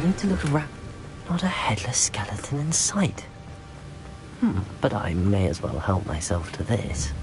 need to look around. Not a headless skeleton in sight. But I may as well help myself to this.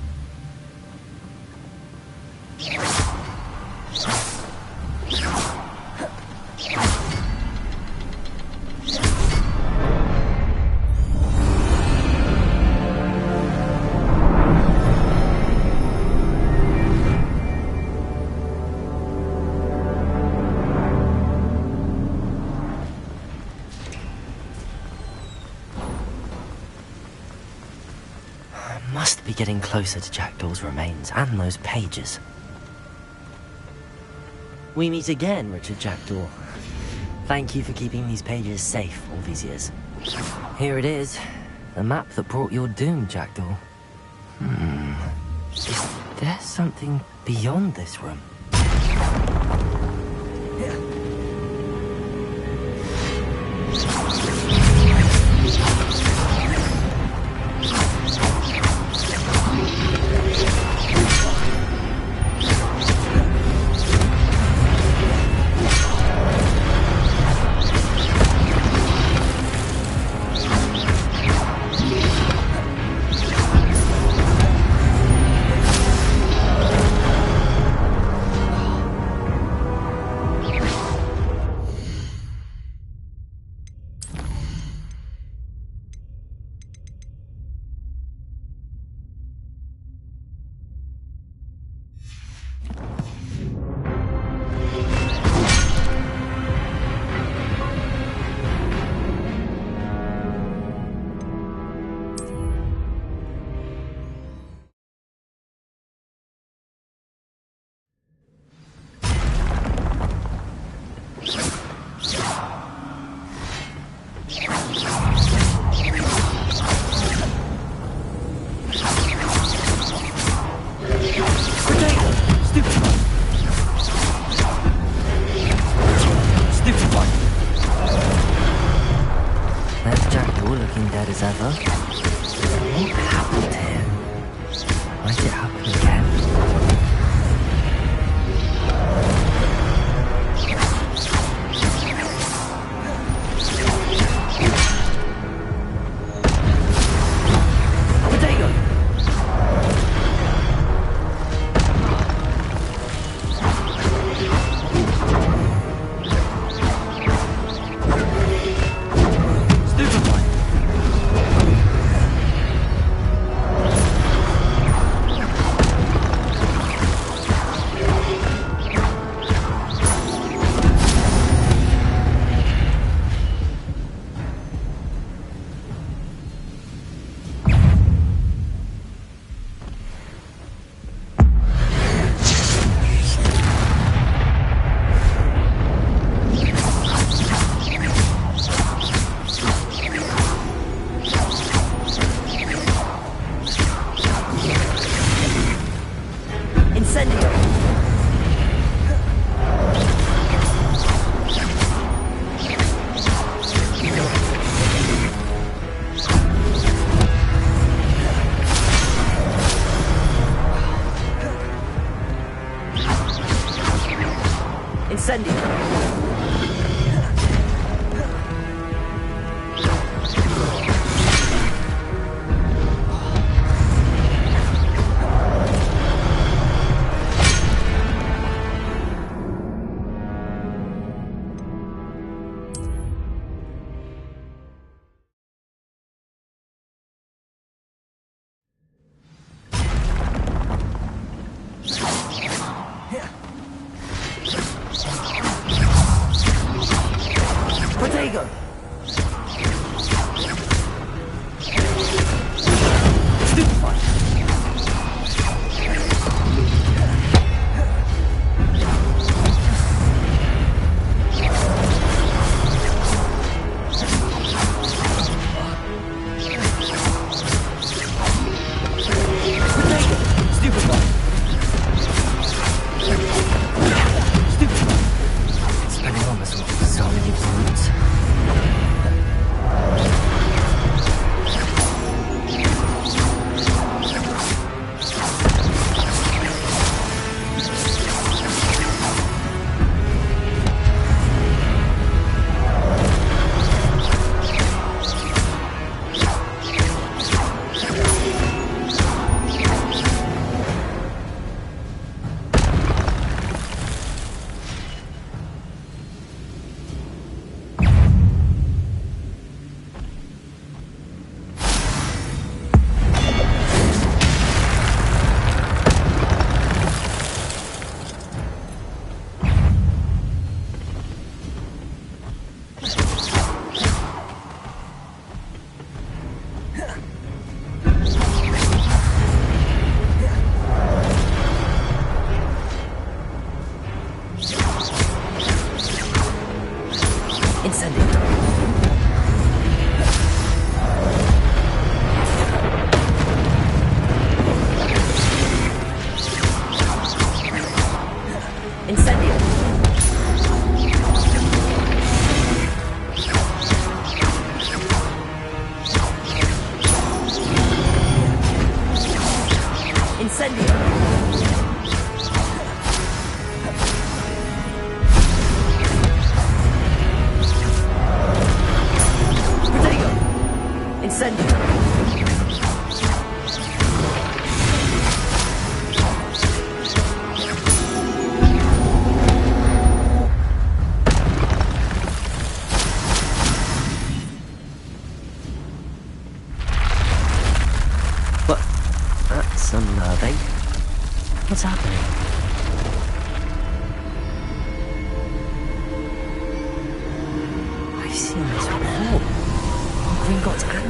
Must be getting closer to Jackdaw's remains and those pages. We meet again, Richard Jackdaw. Thank you for keeping these pages safe all these years. Here it is, the map that brought your doom, Jackdaw. Is there something beyond this room? As ever. What happened here? Might it happen again? Spending almost so many bullets.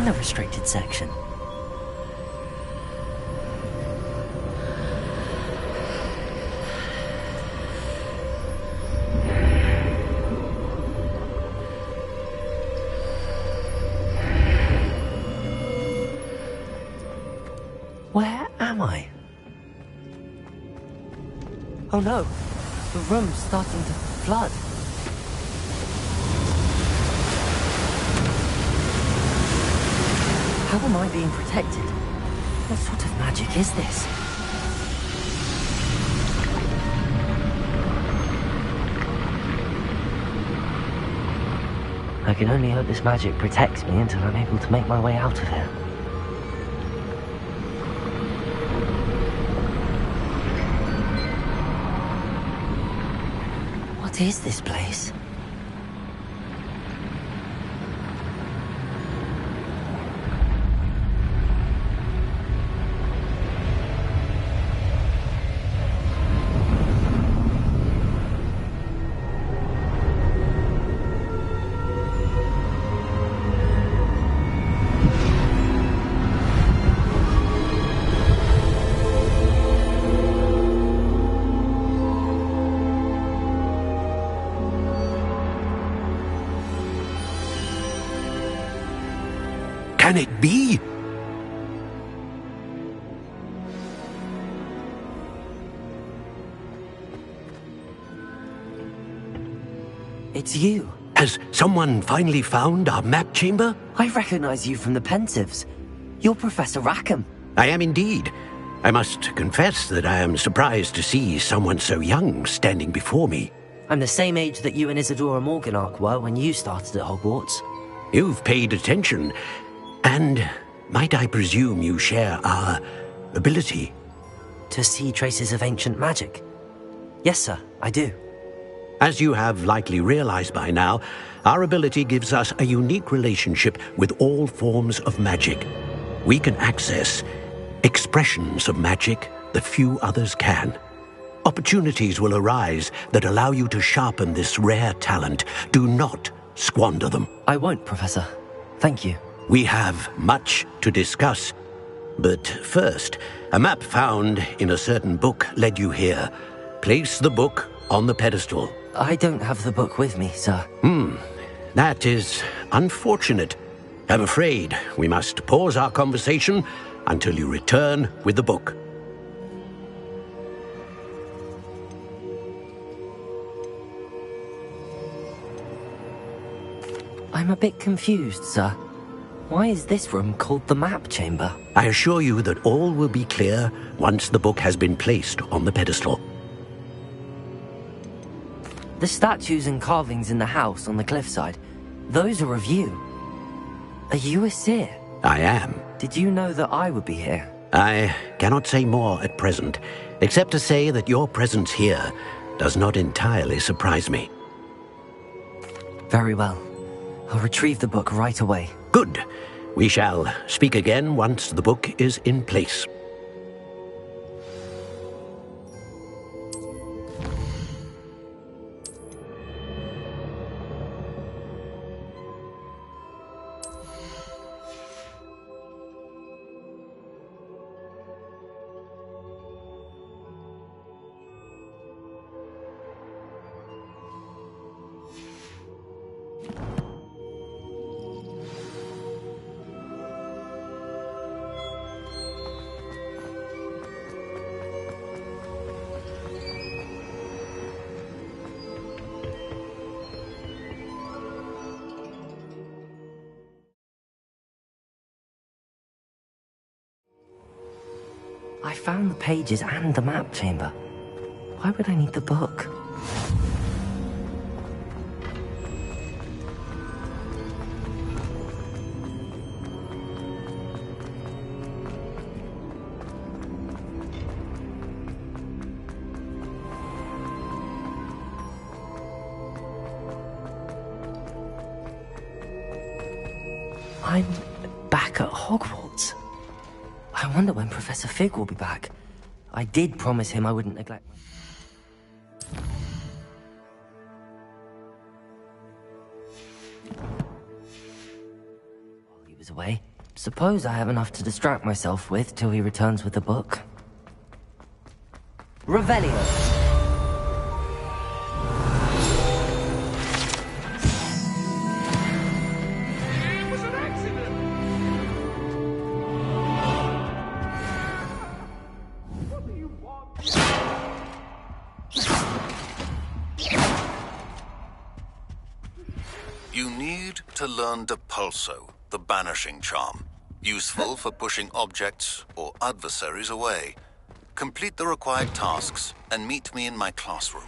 in the restricted section. Where am I? Oh no, the room's starting to flood. How am I being protected? What sort of magic is this? I can only hope this magic protects me until I'm able to make my way out of here. What is this place? Can it be? It's you. Has someone finally found our map chamber? I recognize you from the Pensives. You're Professor Rackham. I am indeed. I must confess that I am surprised to see someone so young standing before me. I'm the same age that you and Isadora Morganach were when you started at Hogwarts. You've paid attention. And might I presume you share our ability? To see traces of ancient magic? Yes, sir, I do. As you have likely realized by now, our ability gives us a unique relationship with all forms of magic. We can access expressions of magic that few others can. Opportunities will arise that allow you to sharpen this rare talent. Do not squander them. I won't, Professor. Thank you. We have much to discuss. But first, a map found in a certain book led you here. Place the book on the pedestal. I don't have the book with me, sir. That is unfortunate. I'm afraid we must pause our conversation until you return with the book. I'm a bit confused, sir. Why is this room called the map chamber? I assure you that all will be clear once the book has been placed on the pedestal. The statues and carvings in the house on the cliffside, those are of you. Are you a seer? I am. Did you know that I would be here? I cannot say more at present, except to say that your presence here does not entirely surprise me. Very well. I'll retrieve the book right away. Good. We shall speak again once the book is in place. I found the pages and the map chamber. Why would I need the book? I'm back at Hogwarts. I wonder when Professor Fig will be back. I did promise him I wouldn't neglect my... While he was is away, suppose I have enough to distract myself with till he returns with the book. Revelio! You need to learn Depulso, the banishing charm, useful for pushing objects or adversaries away. Complete the required tasks and meet me in my classroom.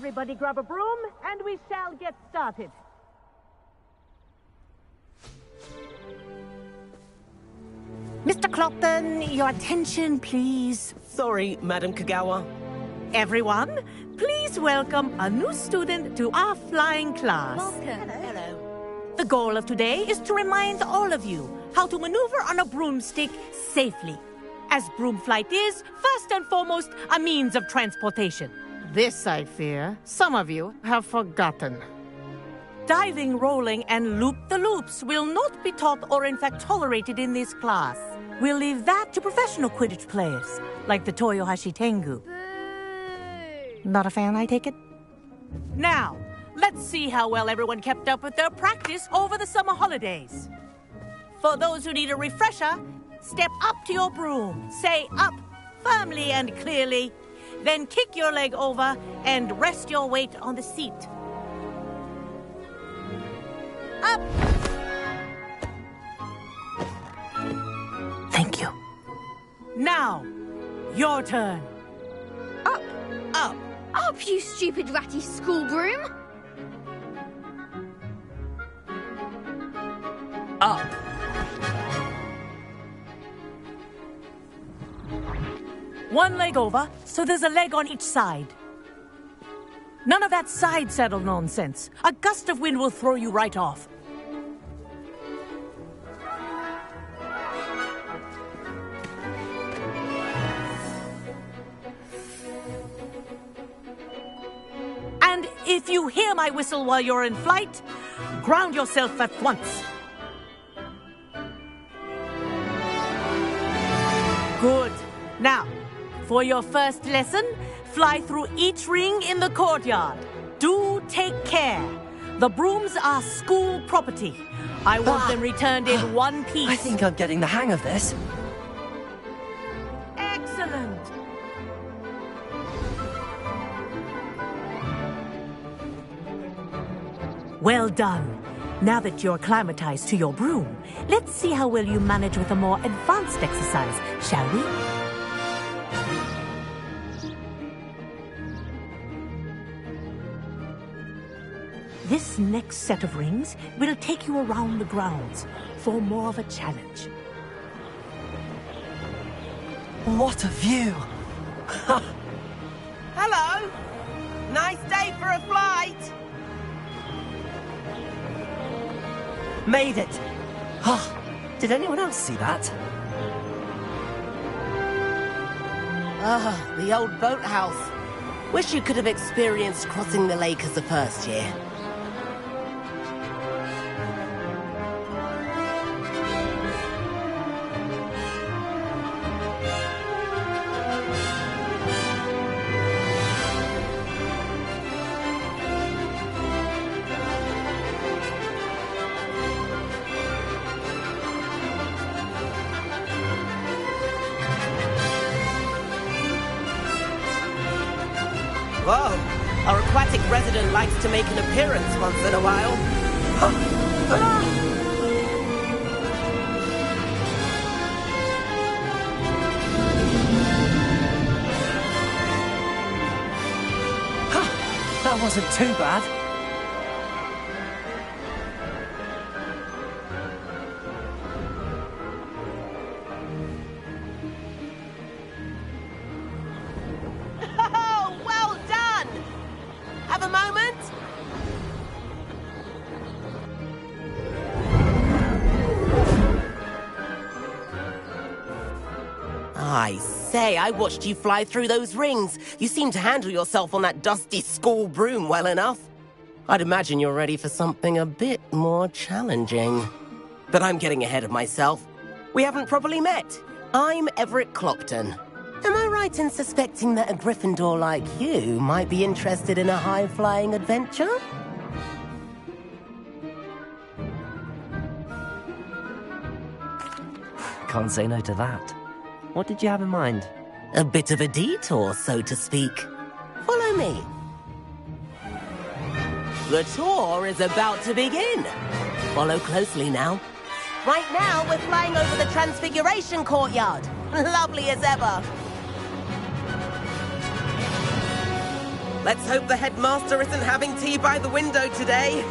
Everybody grab a broom, and we shall get started. Mr. Clopton, your attention, please. Sorry, Madam Kagawa. Everyone, please welcome a new student to our flying class. Welcome. Hello. The goal of today is to remind all of you how to maneuver on a broomstick safely, as broom flight is, first and foremost, a means of transportation. This, I fear, some of you have forgotten. Diving, rolling, and loop-the-loops will not be taught or in fact tolerated in this class. We'll leave that to professional Quidditch players, like the Toyohashi Tengu. Boo! Not a fan, I take it? Now, let's see how well everyone kept up with their practice over the summer holidays. For those who need a refresher, step up to your broom, say up firmly and clearly, then kick your leg over and rest your weight on the seat. Up! Thank you. Now, your turn. Up! Up! Up, you stupid ratty school broom! Up! One leg over, so there's a leg on each side. None of that side saddle nonsense. A gust of wind will throw you right off. And if you hear my whistle while you're in flight, ground yourself at once. Good. Now, for your first lesson, fly through each ring in the courtyard. Do take care. The brooms are school property. I want them returned in one piece. I think I'm getting the hang of this. Excellent. Well done. Now that you're acclimatized to your broom, let's see how well you manage with a more advanced exercise, shall we? This next set of rings will take you around the grounds for more of a challenge. What a view! Hello! Nice day for a flight! Made it! Oh, did anyone else see that? Ah, the old boathouse. Wish you could have experienced crossing the lake as a first year. Whoa, our aquatic resident likes to make an appearance once in a while. That wasn't too bad. Oh, well done! Have a moment? I say, I watched you fly through those rings. You seem to handle yourself on that dusty school broom well enough. I'd imagine you're ready for something a bit more challenging. But I'm getting ahead of myself. We haven't properly met. I'm Everett Clopton. Am I right in suspecting that a Gryffindor like you might be interested in a high-flying adventure? Can't say no to that. What did you have in mind? A bit of a detour, so to speak. Follow me. The tour is about to begin. Follow closely now. Right now, we're flying over the Transfiguration Courtyard. Lovely as ever. Let's hope the headmaster isn't having tea by the window today.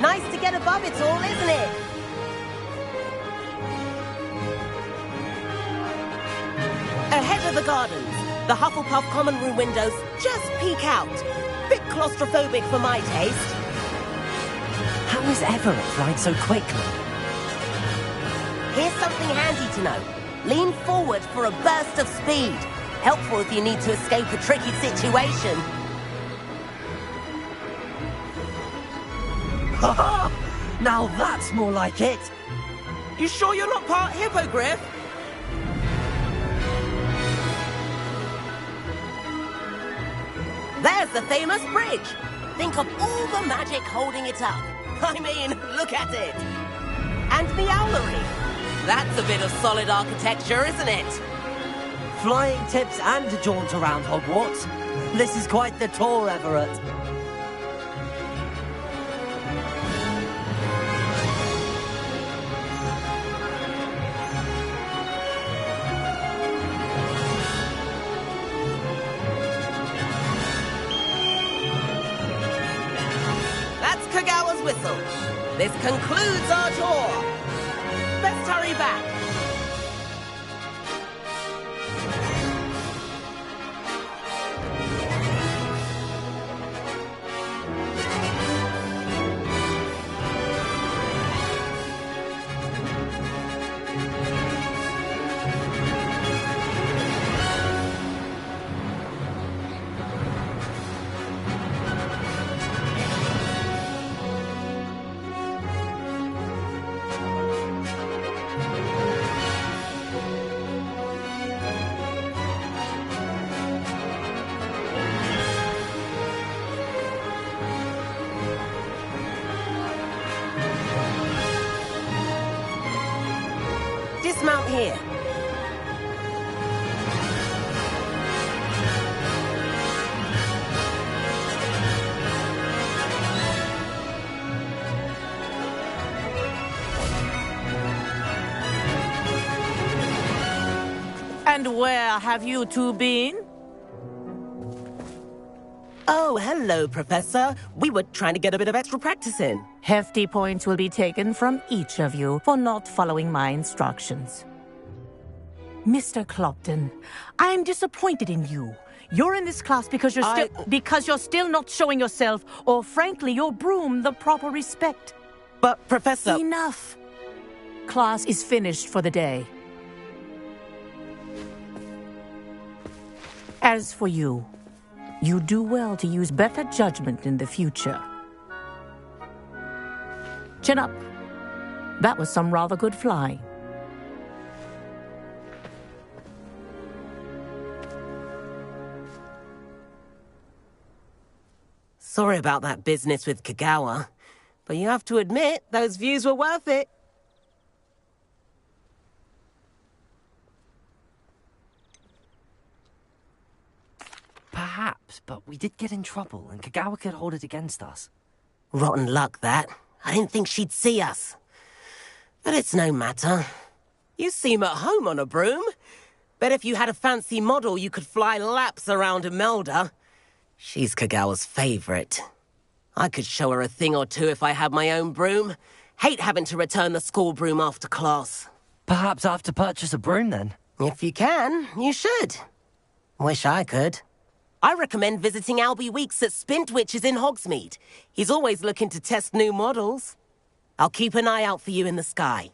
Nice to get above it all, isn't it? Ahead of the gardens, the Hufflepuff common room windows just peek out. Bit claustrophobic for my taste. How is Everett flying so quickly? Here's something handy to know. Lean forward for a burst of speed. Helpful if you need to escape a tricky situation. Now that's more like it. You sure you're not part hippogriff? There's the famous bridge. Think of all the magic holding it up. I mean, look at it. And the owlery. That's a bit of solid architecture, isn't it? Flying tips and a jaunt around Hogwarts. This is quite the tour, Everett. Whistle. This concludes our tour. Let's hurry back. Dismount here. And where have you two been? Oh, hello, Professor. We were trying to get a bit of extra practice in. Hefty points will be taken from each of you for not following my instructions. Mr. Clopton, I'm disappointed in you. You're in this class because you're still not showing yourself, or frankly, your broom the proper respect. But, Professor... Enough. Class is finished for the day. As for you, you do well to use better judgment in the future. Chin up. That was some rather good flying. Sorry about that business with Kagawa, but you have to admit, those views were worth it. Perhaps, but we did get in trouble, and Kagawa could hold it against us. Rotten luck, that. I didn't think she'd see us. But it's no matter. You seem at home on a broom. Bet if you had a fancy model, you could fly laps around Imelda. She's Kagawa's favorite. I could show her a thing or two if I had my own broom. Hate having to return the school broom after class. Perhaps I have to purchase a broom, then. If you can, you should. Wish I could. I recommend visiting Albie Weeks at Spintwitches in Hogsmeade. He's always looking to test new models. I'll keep an eye out for you in the sky.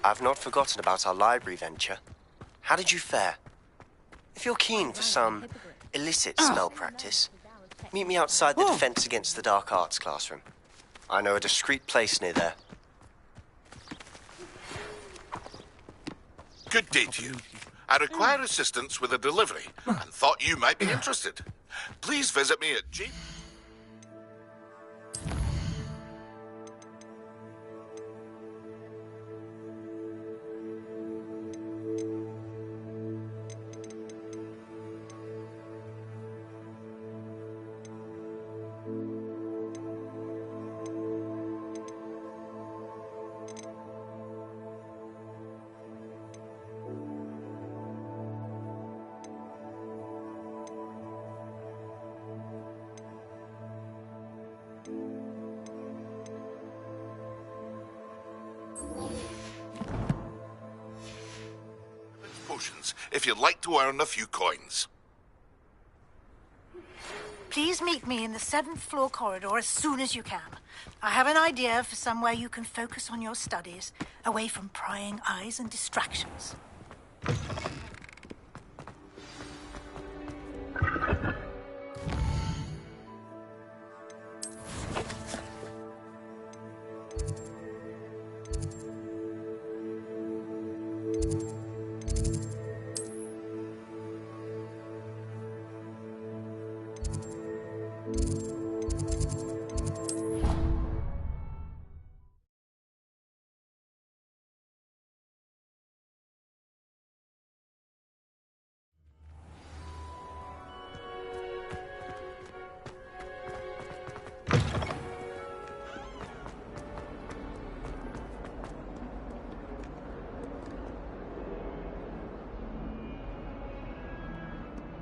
I've not forgotten about our library venture. How did you fare? If you're keen for some illicit spell practice, meet me outside the Defense Against the Dark Arts classroom. I know a discreet place near there. Good day to you. I require assistance with a delivery and thought you might be interested. Please visit me at G... potions if you'd like to earn a few coins. Please meet me in the 7th floor corridor as soon as you can. I have an idea for somewhere you can focus on your studies, away from prying eyes and distractions.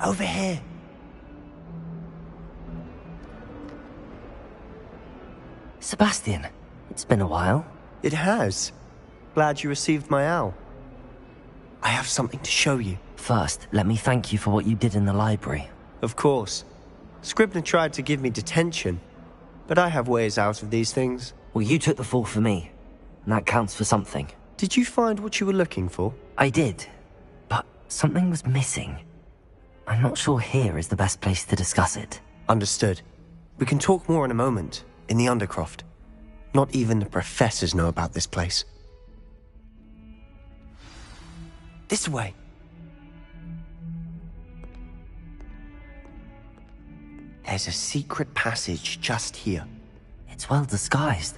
Over here. Sebastian, it's been a while. It has. Glad you received my owl. I have something to show you. First, let me thank you for what you did in the library. Of course. Scribner tried to give me detention, but I have ways out of these things. Well, you took the fall for me, and that counts for something. Did you find what you were looking for? I did, but something was missing. I'm not sure here is the best place to discuss it. Understood. We can talk more in a moment, in the Undercroft. Not even the professors know about this place. This way. There's a secret passage just here. It's well disguised.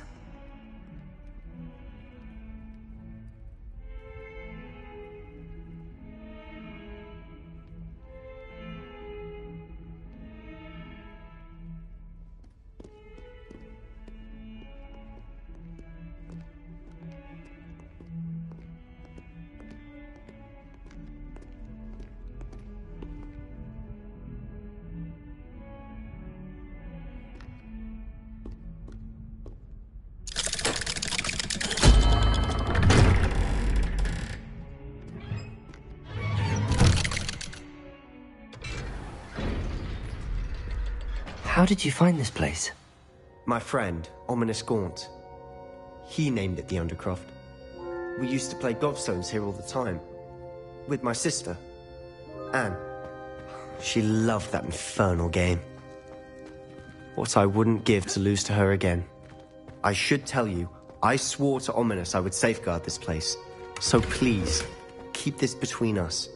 How did you find this place? My friend, Ominous Gaunt. He named it the Undercroft. We used to play gobstones here all the time. With my sister, Anne. She loved that infernal game. What I wouldn't give to lose to her again. I should tell you, I swore to Ominous I would safeguard this place. So please, keep this between us.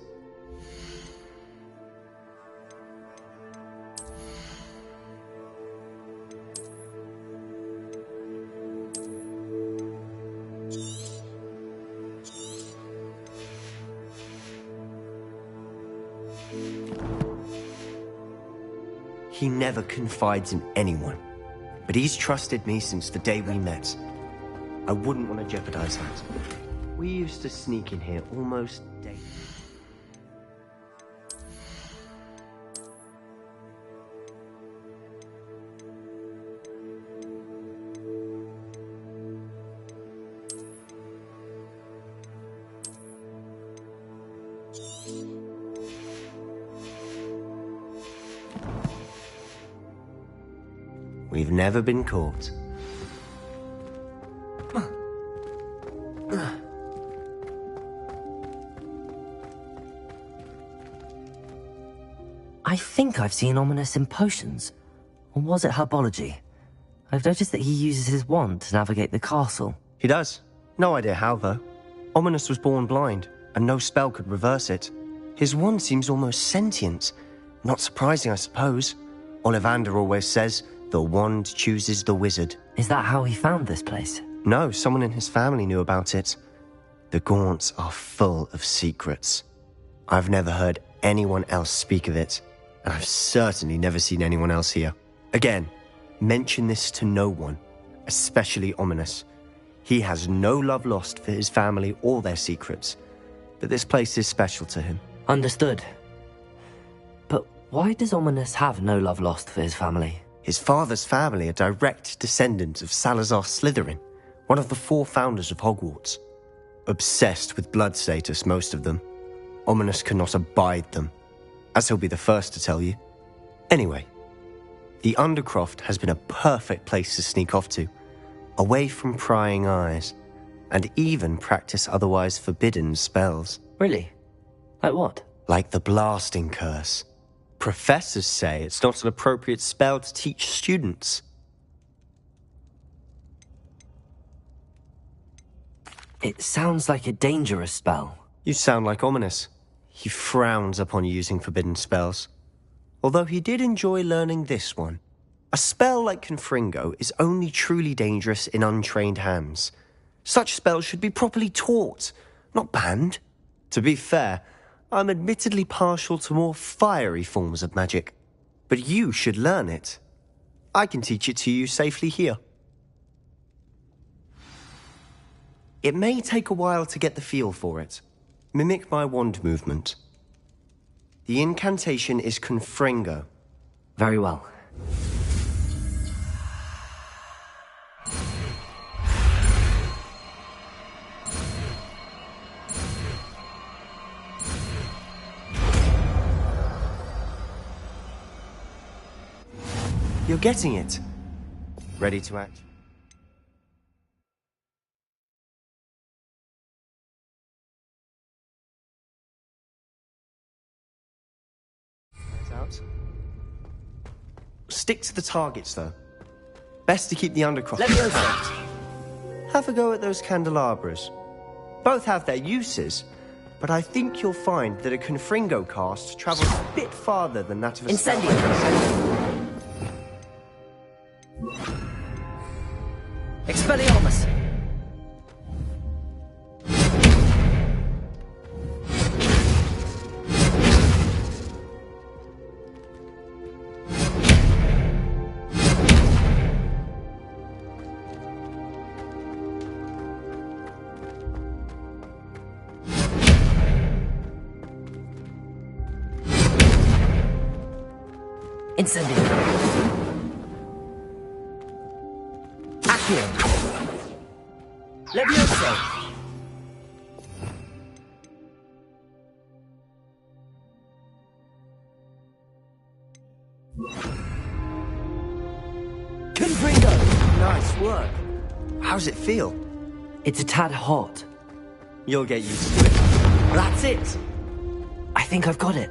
He never confides in anyone, but he's trusted me since the day we met. I wouldn't want to jeopardize that. We used to sneak in here almost daily. We've never been caught. I think I've seen Ominous in potions. Or was it herbology? I've noticed that he uses his wand to navigate the castle. He does. No idea how, though. Ominous was born blind, and no spell could reverse it. His wand seems almost sentient. Not surprising, I suppose. Ollivander always says, the wand chooses the wizard. Is that how he found this place? No, someone in his family knew about it. The Gaunts are full of secrets. I've never heard anyone else speak of it, and I've certainly never seen anyone else here. Again, mention this to no one, especially Ominis. He has no love lost for his family or their secrets, but this place is special to him. Understood. But why does Ominis have no love lost for his family? His father's family are direct descendants of Salazar Slytherin, one of the 4 founders of Hogwarts. Obsessed with blood status, most of them. Ominis cannot abide them, as he'll be the first to tell you. Anyway, the Undercroft has been a perfect place to sneak off to, away from prying eyes, and even practice otherwise forbidden spells. Really? Like what? Like the blasting curse. Professors say it's not an appropriate spell to teach students. It sounds like a dangerous spell. You sound like Ominis. He frowns upon using forbidden spells. Although he did enjoy learning this one. A spell like Confringo is only truly dangerous in untrained hands. Such spells should be properly taught, not banned. To be fair, I'm admittedly partial to more fiery forms of magic. But you should learn it. I can teach it to you safely here. It may take a while to get the feel for it. Mimic my wand movement. The incantation is Confringo. Very well. You're getting it. Ready to act? Out. Stick to the targets, though. Best to keep the Undercroft. Let me open. Have a go at those candelabras. Both have their uses, but I think you'll find that a Confringo cast travels a bit farther than that of a Incendio. Expelliarmus. Incendio. Accio. Levioso. Confringo. Nice work. How's it feel? It's a tad hot. You'll get used to it. That's it. I think I've got it.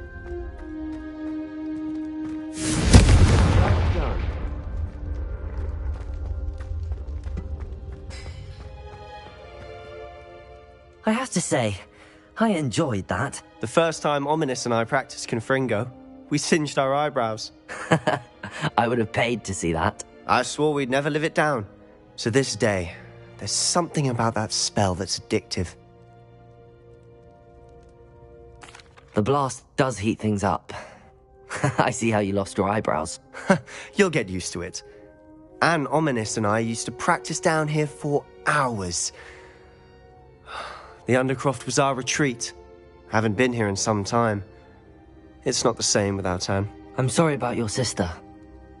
I have to say, I enjoyed that. The first time Ominis and I practiced Confringo, we singed our eyebrows. I would have paid to see that. I swore we'd never live it down. To this day, there's something about that spell that's addictive. The blast does heat things up. I see how you lost your eyebrows. You'll get used to it. Anne Ominis and I used to practice down here for hours. The Undercroft was our retreat. Haven't been here in some time. It's not the same without Anne. I'm sorry about your sister.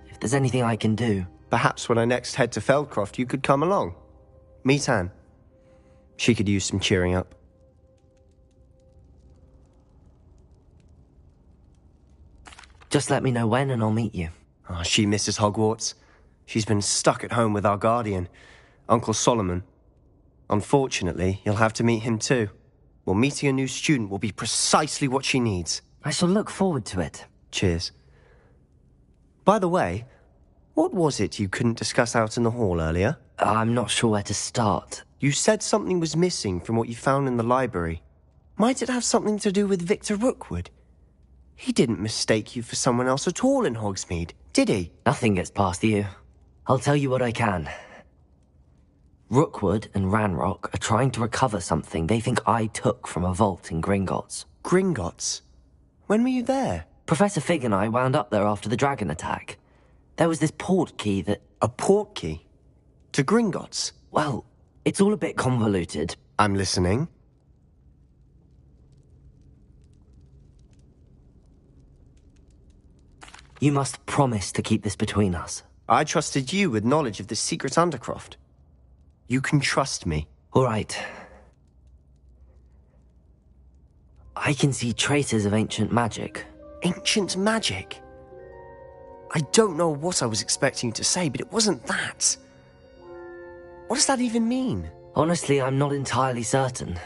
If there's anything I can do... Perhaps when I next head to Feldcroft, you could come along. Meet Anne. She could use some cheering up. Just let me know when and I'll meet you. Oh, she misses Hogwarts. She's been stuck at home with our guardian, Uncle Solomon. Unfortunately, you'll have to meet him too. Well, meeting a new student will be precisely what she needs. I shall look forward to it. Cheers. By the way, what was it you couldn't discuss out in the hall earlier? I'm not sure where to start. You said something was missing from what you found in the library. Might it have something to do with Victor Rookwood? He didn't mistake you for someone else at all in Hogsmeade, did he? Nothing gets past you. I'll tell you what I can. Rookwood and Ranrock are trying to recover something they think I took from a vault in Gringotts. Gringotts? When were you there? Professor Fig and I wound up there after the dragon attack. There was this port key that... A port key? To Gringotts? Well, it's all a bit convoluted. I'm listening. You must promise to keep this between us. I trusted you with knowledge of the secret Undercroft. You can trust me. All right. I can see traces of ancient magic. Ancient magic? I don't know what I was expecting you to say, but it wasn't that. What does that even mean? Honestly, I'm not entirely certain.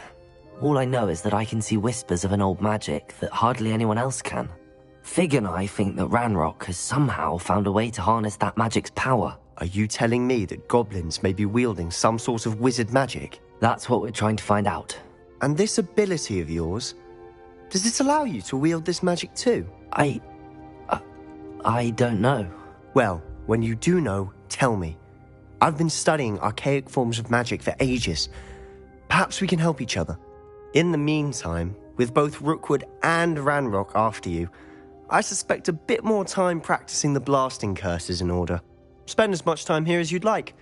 All I know is that I can see whispers of an old magic that hardly anyone else can. Fig and I think that Ranrock has somehow found a way to harness that magic's power. Are you telling me that goblins may be wielding some sort of wizard magic? That's what we're trying to find out. And this ability of yours, does it allow you to wield this magic too? I don't know. Well, when you do know, tell me. I've been studying archaic forms of magic for ages. Perhaps we can help each other. In the meantime, with both Rookwood and Ranrock after you, I suspect a bit more time practicing the blasting curse is in order. Spend as much time here as you'd like.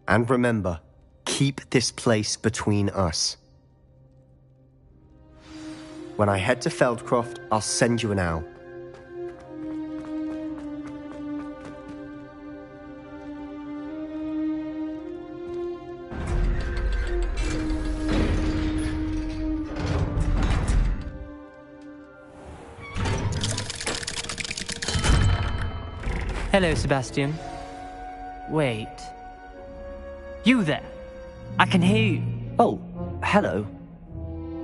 And remember, keep this place between us. When I head to Feldcroft, I'll send you an owl. Hello, Sebastian. Wait. You there? I can hear you. Oh, hello.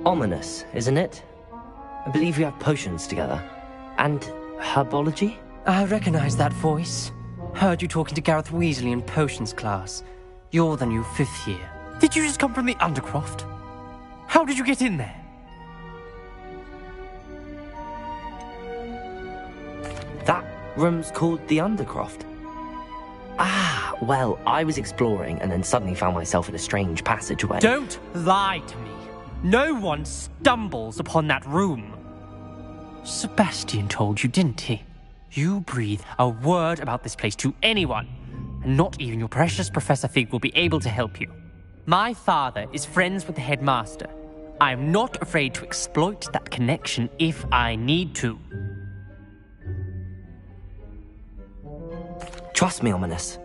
Ominous, isn't it? I believe we have potions together. And herbology? I recognize that voice. Heard you talking to Gareth Weasley in potions class. You're the new 5th year. Did you just come from the Undercroft? How did you get in there? That room's called the Undercroft. Ah, well, I was exploring and then suddenly found myself in a strange passageway. Don't lie to me. No one stumbles upon that room. Sebastian told you, didn't he? You breathe a word about this place to anyone, and not even your precious Professor Fig will be able to help you. My father is friends with the headmaster. I am not afraid to exploit that connection if I need to. Trust me, Ominous.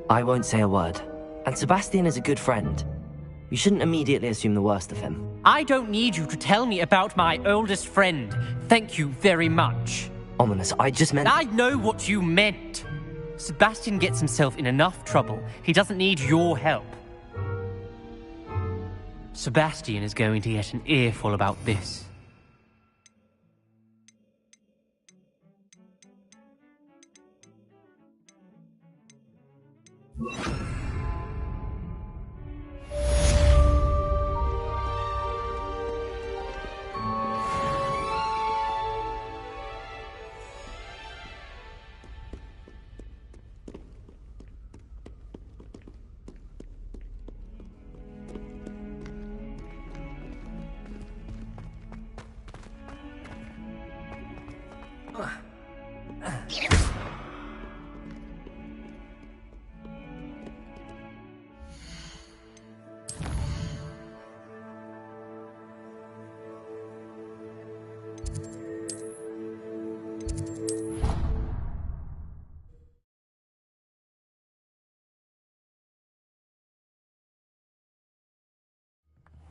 I won't say a word. And Sebastian is a good friend. You shouldn't immediately assume the worst of him. I don't need you to tell me about my oldest friend. Thank you very much. Ominous, I just meant... I know what you meant. Sebastian gets himself in enough trouble. He doesn't need your help. Sebastian is going to get an earful about this.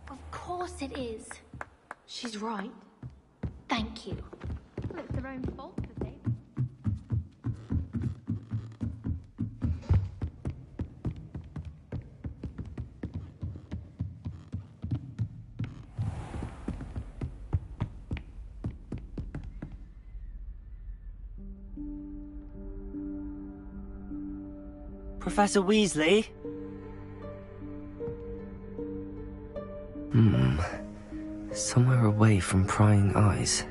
Of course it is. She's right. Thank you. Well, it's their own fault for things. Professor Weasley? Somewhere away from prying eyes.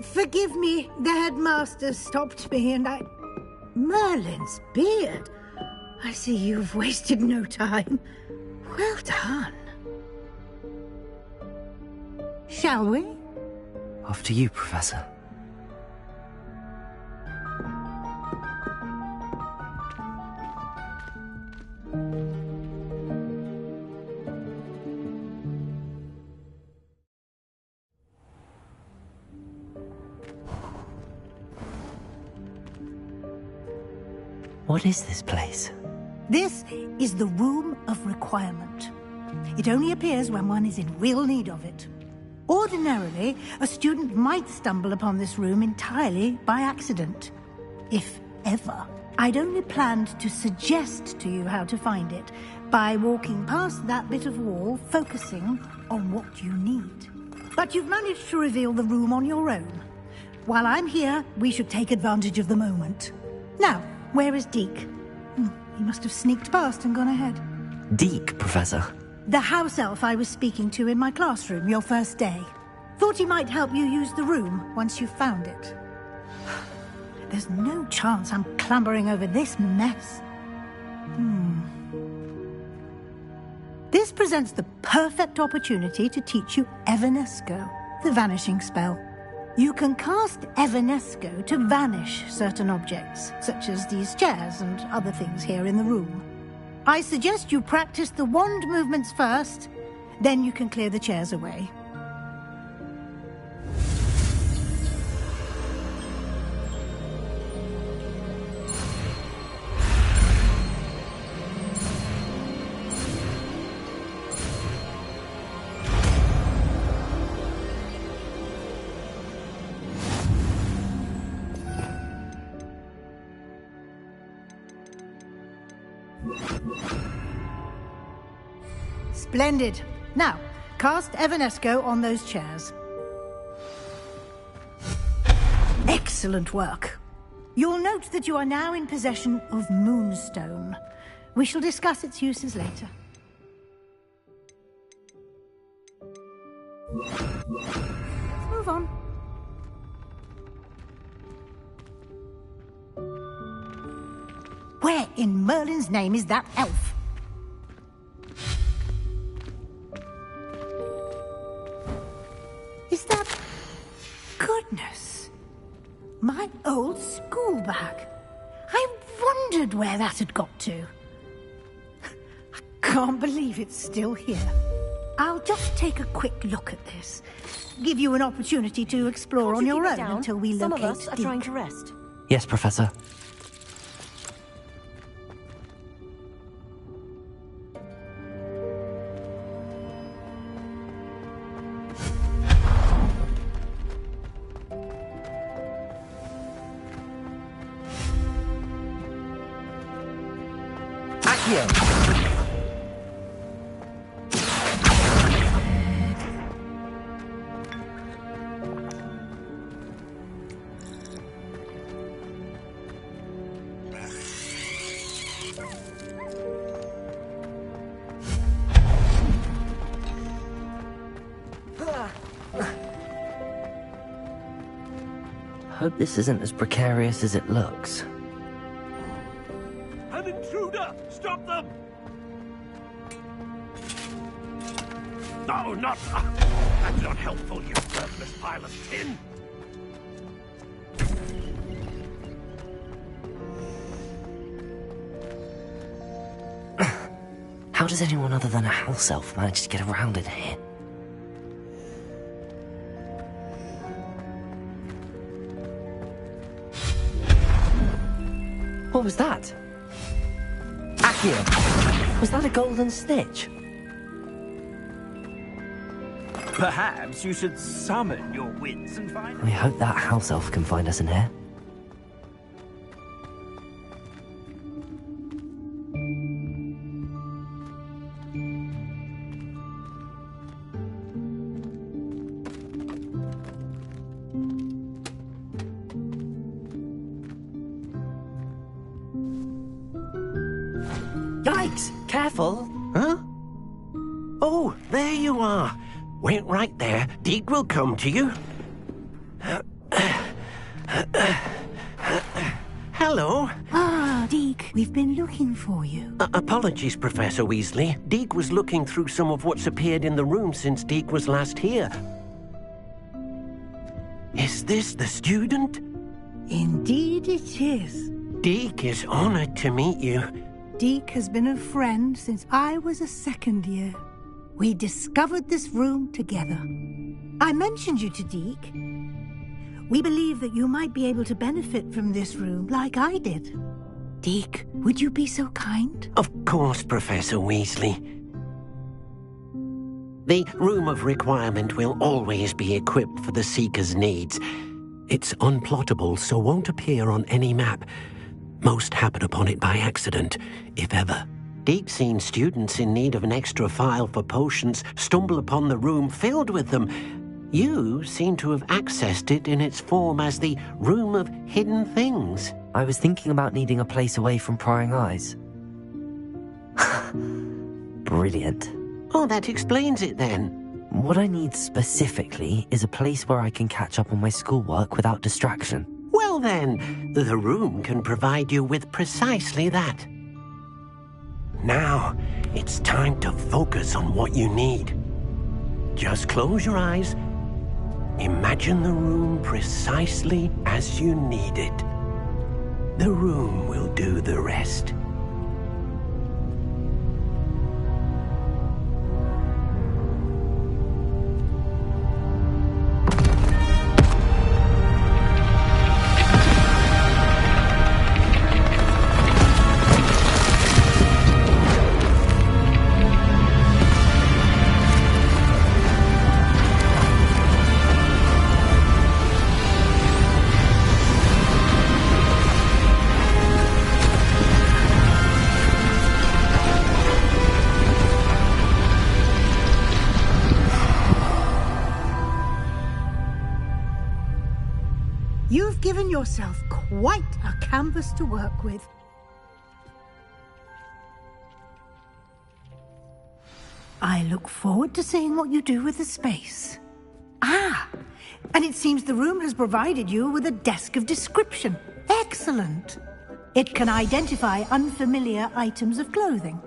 Forgive me, the headmaster stopped me and I... Merlin's beard. I see you've wasted no time. Well done. Shall we? After you, Professor. What is this place? This is the Room of Requirement. It only appears when one is in real need of it. Ordinarily, a student might stumble upon this room entirely by accident. If ever. I'd only planned to suggest to you how to find it by walking past that bit of wall, focusing on what you need. But you've managed to reveal the room on your own. While I'm here, we should take advantage of the moment. Now, where is Deke? He must have sneaked past and gone ahead. Deke, Professor? The house elf I was speaking to in my classroom your first day. Thought he might help you use the room once you found it. There's no chance I'm clambering over this mess. This presents the perfect opportunity to teach you Evanesco, the vanishing spell. You can cast Evanesco to vanish certain objects, such as these chairs and other things here in the room. I suggest you practice the wand movements first, then you can clear the chairs away. Splendid. Now, cast Evanesco on those chairs. Excellent work. You'll note that you are now in possession of Moonstone. We shall discuss its uses later. Move on. Where in Merlin's name is that elf? Is that... Goodness. My old school bag. I wondered where that had got to. I can't believe it's still here. I'll just take a quick look at this. Give you an opportunity to explore on your own until we locate Some of us are Deke. trying to rest. Yes, Professor. Hope this isn't as precarious as it looks. An intruder! Stop them! No, not... That's not helpful, you worthless pile of tin! How does anyone other than a house elf manage to get around in here? What was that? Accio! Was that a golden snitch? Perhaps you should summon your wits and find... I hope that house elf can find us in here. Yikes! Careful! Huh? Oh, there you are. Wait right there. Deke will come to you. Hello. Ah, Deke, we've been looking for you. Apologies, Professor Weasley. Deke was looking through some of what's appeared in the room since Deke was last here. Is this the student? Indeed it is. Deke is honored to meet you. Deke has been a friend since I was a second year. We discovered this room together. I mentioned you to Deke. We believe that you might be able to benefit from this room like I did. Deke, would you be so kind? Of course, Professor Weasley. The Room of Requirement will always be equipped for the Seeker's needs. It's unplottable, so won't appear on any map. Most happen upon it by accident, if ever. Deke's seen students in need of an extra file for potions stumble upon the room filled with them. You seem to have accessed it in its form as the Room of Hidden Things. I was thinking about needing a place away from prying eyes. Brilliant. Oh, that explains it then. What I need specifically is a place where I can catch up on my schoolwork without distraction. Well then, the room can provide you with precisely that. Now, it's time to focus on what you need. Just close your eyes. Imagine the room precisely as you need it. The room will do the rest. You've given yourself quite a canvas to work with. I look forward to seeing what you do with the space. Ah, and it seems the room has provided you with a desk of description. Excellent. It can identify unfamiliar items of clothing.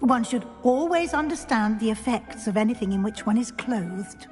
One should always understand the effects of anything in which one is clothed.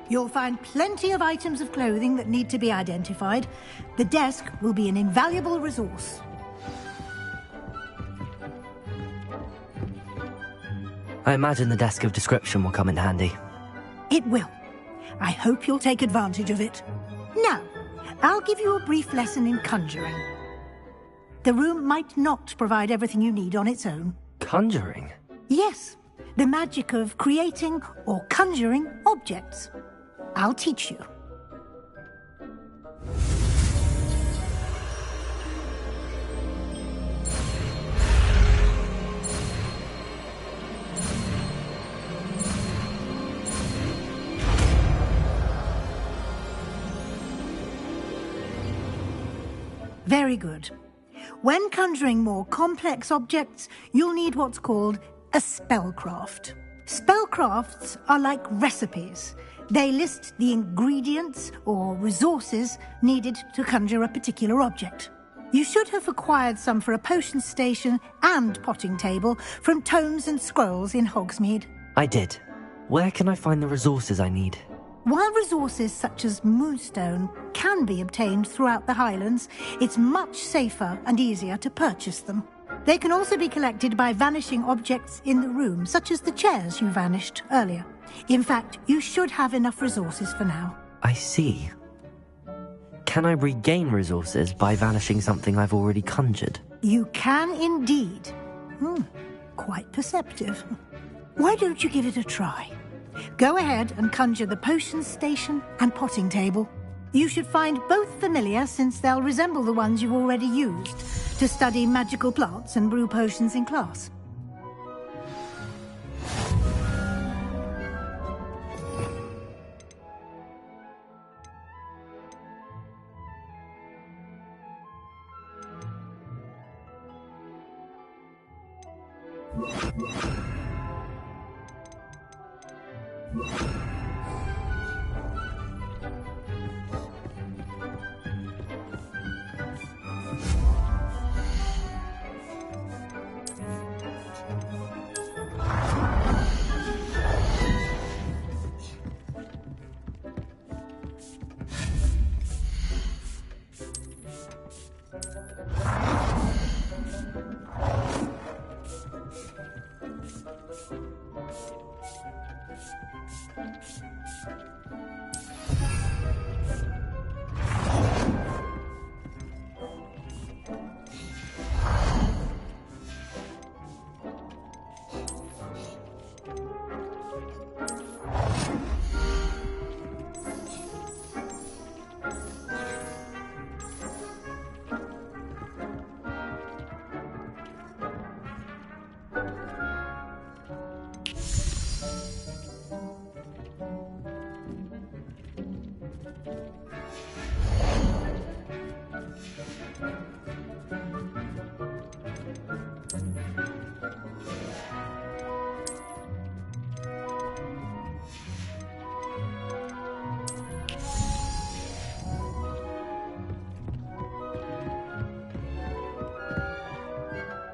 You'll find plenty of items of clothing that need to be identified. The desk will be an invaluable resource. I imagine the desk of description will come in handy. It will. I hope you'll take advantage of it. Now, I'll give you a brief lesson in conjuring. The room might not provide everything you need on its own. Conjuring? Yes, the magic of creating or conjuring objects. I'll teach you. Very good. When conjuring more complex objects, you'll need what's called a spellcraft. Spellcrafts are like recipes. They list the ingredients or resources needed to conjure a particular object. You should have acquired some for a potion station and potting table from tomes and scrolls in Hogsmeade. I did. Where can I find the resources I need? While resources such as moonstone can be obtained throughout the Highlands, it's much safer and easier to purchase them. They can also be collected by vanishing objects in the room, such as the chairs you vanished earlier. In fact, you should have enough resources for now. I see. Can I regain resources by vanishing something I've already conjured? You can indeed. Quite perceptive. Why don't you give it a try? Go ahead and conjure the potion station and potting table. You should find both familiar, since they'll resemble the ones you've already used to study magical plants and brew potions in class.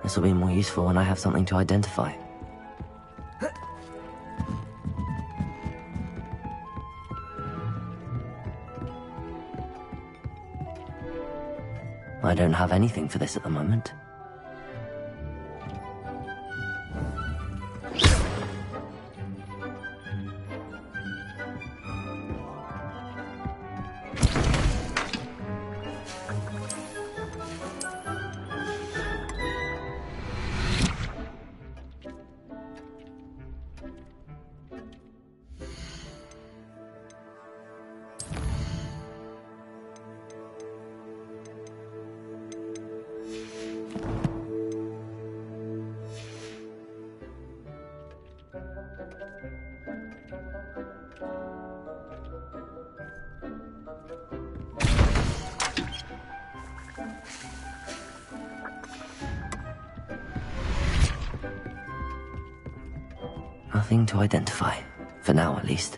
This will be more useful when I have something to identify. I don't have anything for this at the moment. Nothing to identify, for now at least.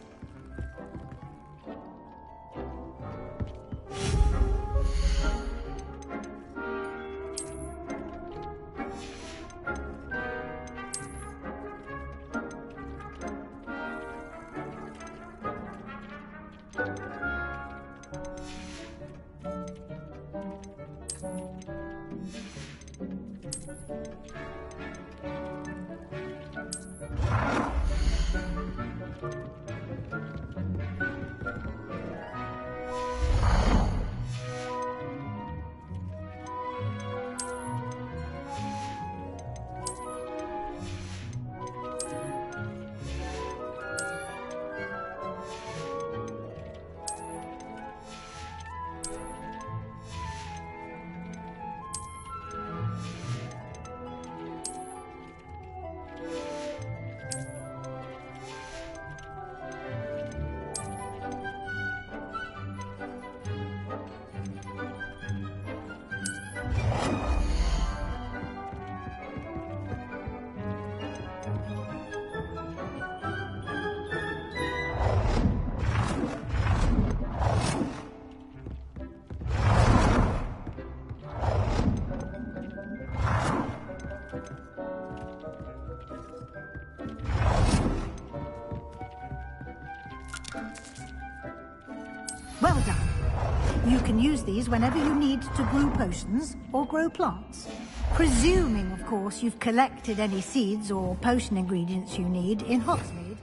Well done. You can use these whenever you need to brew potions or grow plants. Presuming, of course, you've collected any seeds or potion ingredients you need in Hogsmeade.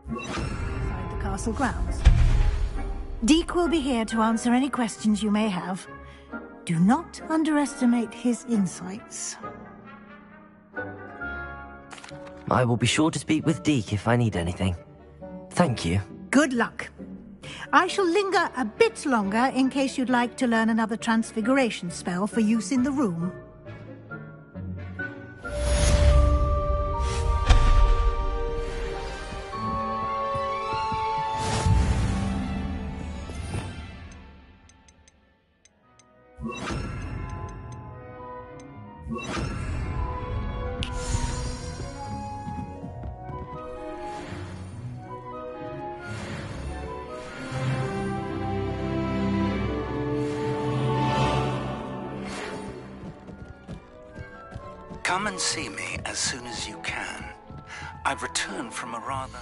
Inside the castle grounds. Deke will be here to answer any questions you may have. Do not underestimate his insights. I will be sure to speak with Deke if I need anything. Thank you. Good luck. I shall linger a bit longer in case you'd like to learn another transfiguration spell for use in the room. Come and see me as soon as you can. I've returned from a rather...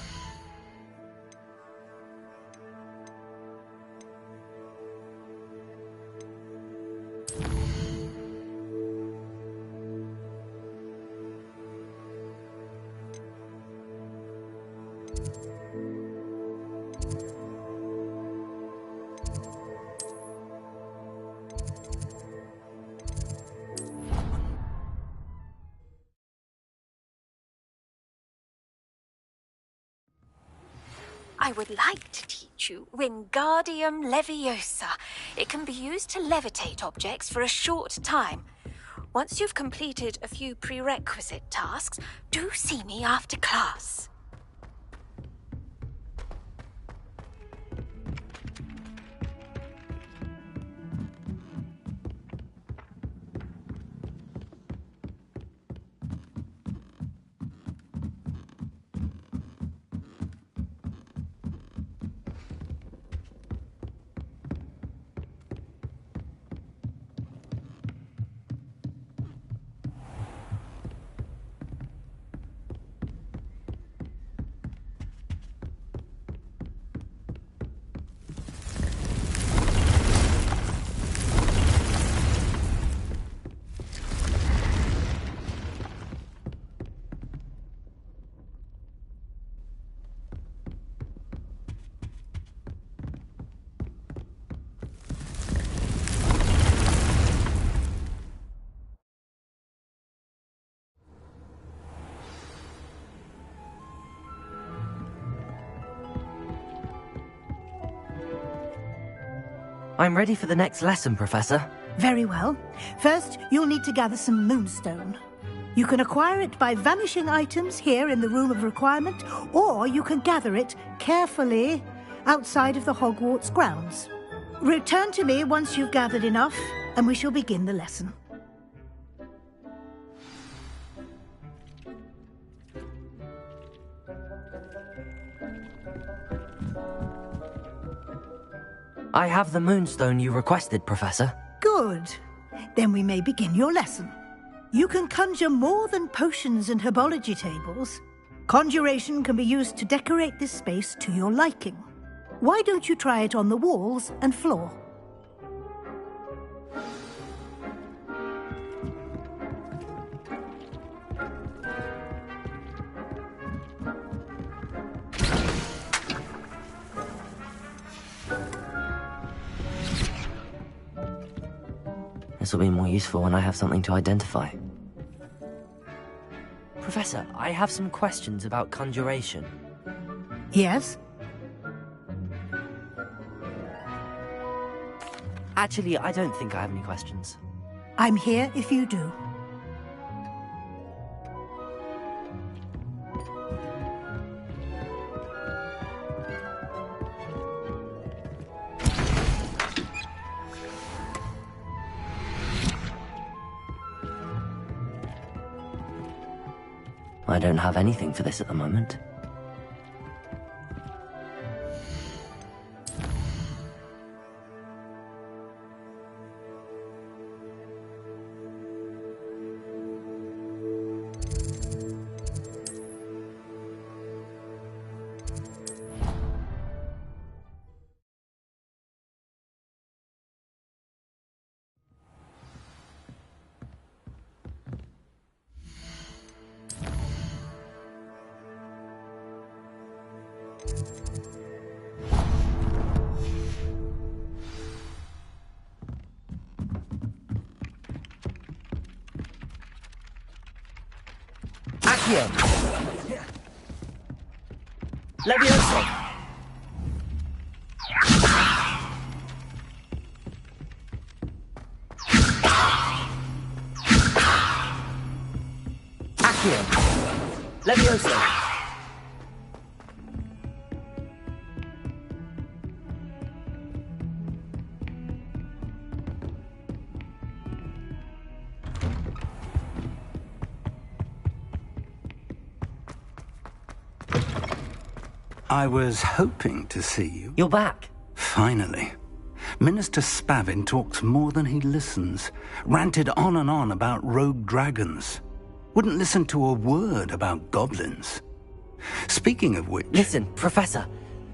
I would like to teach you Wingardium Leviosa. It can be used to levitate objects for a short time. Once you've completed a few prerequisite tasks, do see me after class. I'm ready for the next lesson, Professor. Very well. First, you'll need to gather some moonstone. You can acquire it by vanishing items here in the Room of Requirement, or you can gather it carefully outside of the Hogwarts grounds. Return to me once you've gathered enough, and we shall begin the lesson. I have the moonstone you requested, Professor. Good. Then we may begin your lesson. You can conjure more than potions and herbology tables. Conjuration can be used to decorate this space to your liking. Why don't you try it on the walls and floor? This will be more useful when I have something to identify. Professor, I have some questions about conjuration. Yes? Actually, I don't think I have any questions. I'm here if you do. I don't have anything for this at the moment. Accio! Levioso! Accio! Levioso! I was hoping to see you. You're back. Finally. Minister Spavin talks more than he listens. Ranted on and on about rogue dragons. Wouldn't listen to a word about goblins. Speaking of which... Listen, Professor.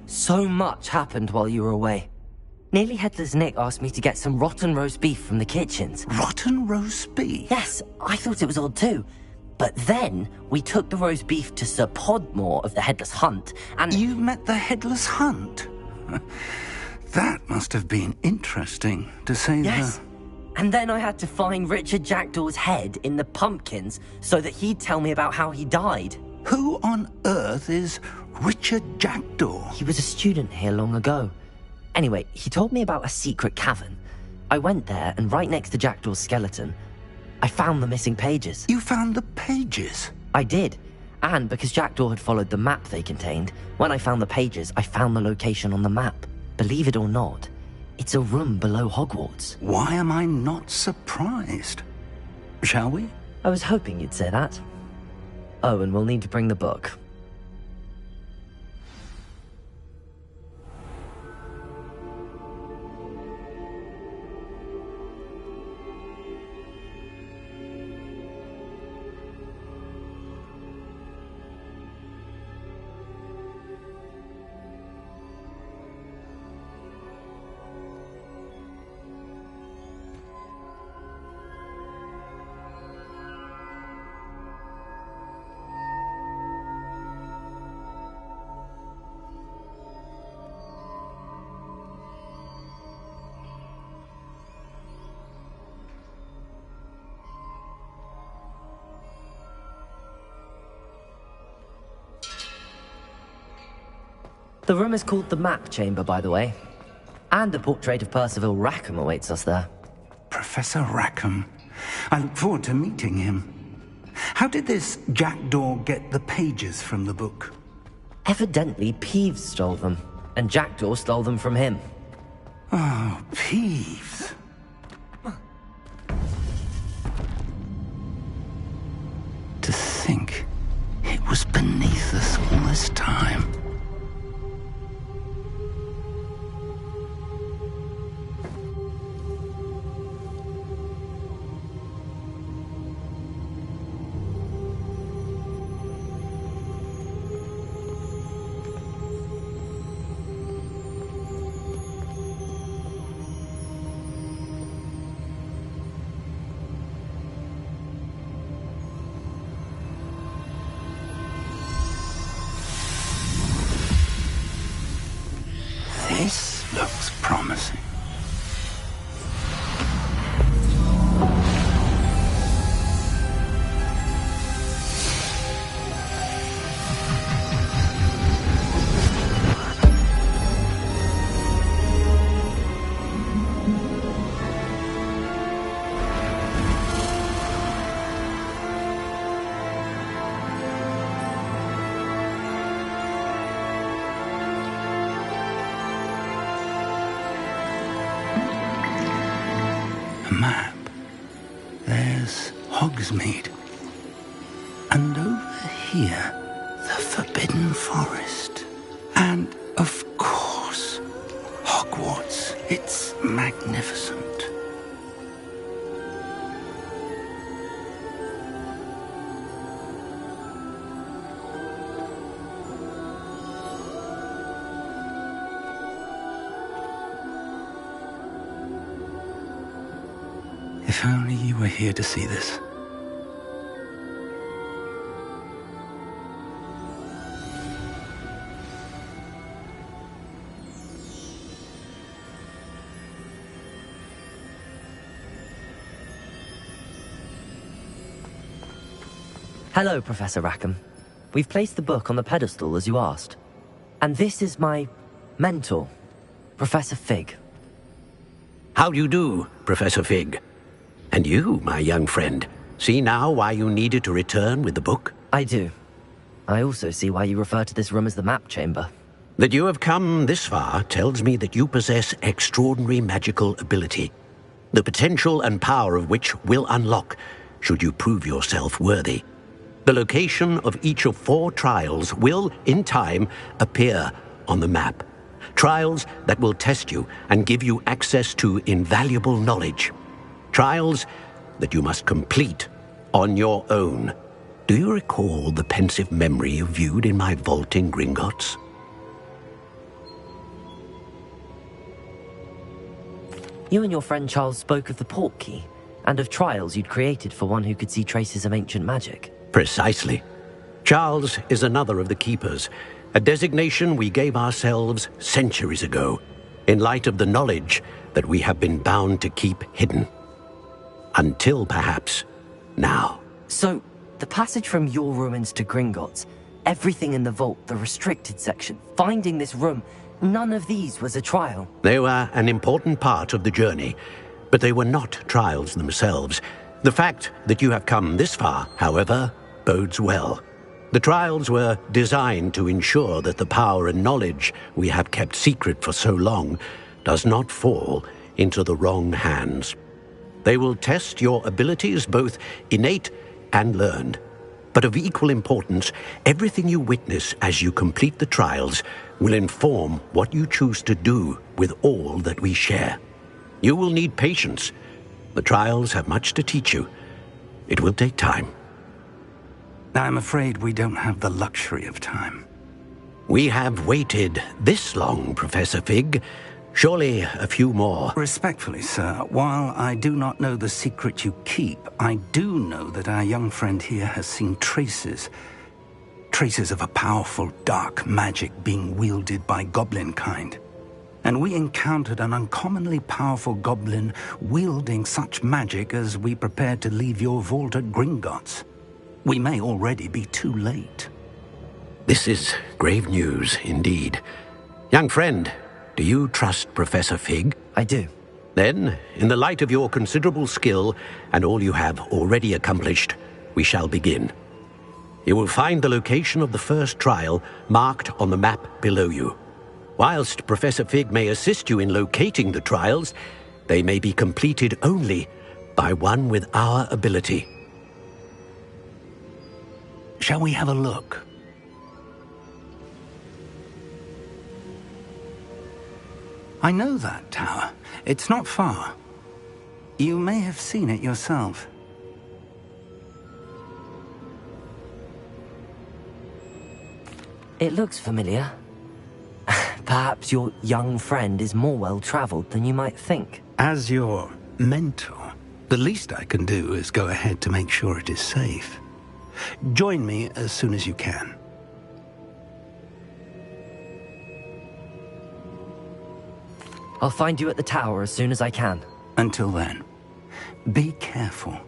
So much happened while you were away. Nearly Headless Nick asked me to get some rotten roast beef from the kitchens. Rotten roast beef? Yes, I thought it was odd too. But then, we took the roast beef to Sir Podmore of the Headless Hunt, and... You met the Headless Hunt? That must have been interesting, to say the... Yes. And then I had to find Richard Jackdaw's head in the pumpkins so that he'd tell me about how he died. Who on earth is Richard Jackdaw? He was a student here long ago. Anyway, he told me about a secret cavern. I went there, and right next to Jackdaw's skeleton, I found the missing pages. You found the pages? I did. And because Jackdaw had followed the map they contained, when I found the pages, I found the location on the map. Believe it or not, it's a room below Hogwarts. Why am I not surprised? Shall we? I was hoping you'd say that. Oh, and we'll need to bring the book. The room is called the Map Chamber, by the way. And a portrait of Percival Rackham awaits us there. Professor Rackham. I look forward to meeting him. How did this Jackdaw get the pages from the book? Evidently, Peeves stole them, and Jackdaw stole them from him. Oh, Peeves. To think it was beneath us all this time. This looks promising. Map. There's Hogsmeade. And over here, the Forbidden Forest. And, of course, Hogwarts. It's magnificent. If only you were here to see this. Hello, Professor Rackham. We've placed the book on the pedestal as you asked. And this is my mentor, Professor Fig. How do you do, Professor Fig? And you, my young friend, see now why you needed to return with the book? I do. I also see why you refer to this room as the map chamber. That you have come this far tells me that you possess extraordinary magical ability, the potential and power of which will unlock should you prove yourself worthy. The location of each of 4 trials will, in time, appear on the map. Trials that will test you and give you access to invaluable knowledge. Trials that you must complete on your own. Do you recall the pensive memory you viewed in my vault in Gringotts? You and your friend Charles spoke of the port key, and of trials you'd created for one who could see traces of ancient magic. Precisely. Charles is another of the keepers, a designation we gave ourselves centuries ago, in light of the knowledge that we have been bound to keep hidden. Until, perhaps, now. So, the passage from your ruins to Gringotts, everything in the vault, the restricted section, finding this room, none of these was a trial. They were an important part of the journey, but they were not trials themselves. The fact that you have come this far, however, bodes well. The trials were designed to ensure that the power and knowledge we have kept secret for so long does not fall into the wrong hands. They will test your abilities, both innate and learned. But of equal importance, everything you witness as you complete the trials will inform what you choose to do with all that we share. You will need patience. The trials have much to teach you. It will take time. I'm afraid we don't have the luxury of time. We have waited this long, Professor Fig. Surely a few more. Respectfully, sir, while I do not know the secret you keep, I do know that our young friend here has seen traces of a powerful dark magic being wielded by goblin kind. And we encountered an uncommonly powerful goblin wielding such magic as we prepared to leave your vault at Gringotts. We may already be too late. This is grave news indeed. Young friend, do you trust Professor Fig? I do. Then, in the light of your considerable skill and all you have already accomplished, we shall begin. You will find the location of the first trial marked on the map below you. Whilst Professor Fig may assist you in locating the trials, they may be completed only by one with our ability. Shall we have a look? I know that tower. It's not far. You may have seen it yourself. It looks familiar. Perhaps your young friend is more well-traveled than you might think. As your mentor, the least I can do is go ahead to make sure it is safe. Join me as soon as you can. I'll find you at the tower as soon as I can. Until then, be careful,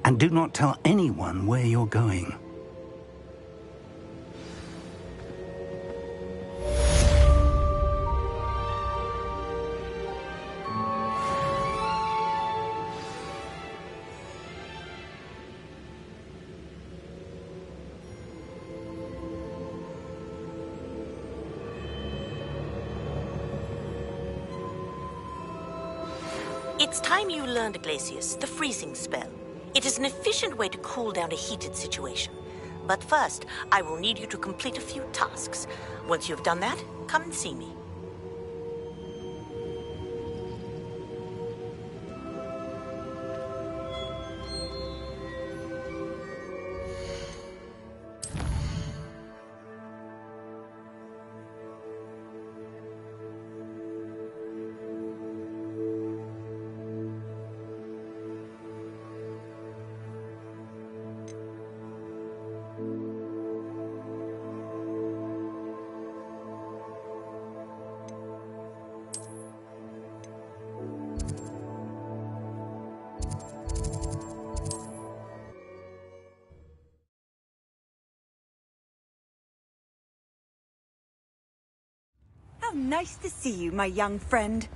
and do not tell anyone where you're going. It's time you learned, Glacius, the freezing spell. It is an efficient way to cool down a heated situation. But first, I will need you to complete a few tasks. Once you've done that, come and see me. nice to see you, my young friend.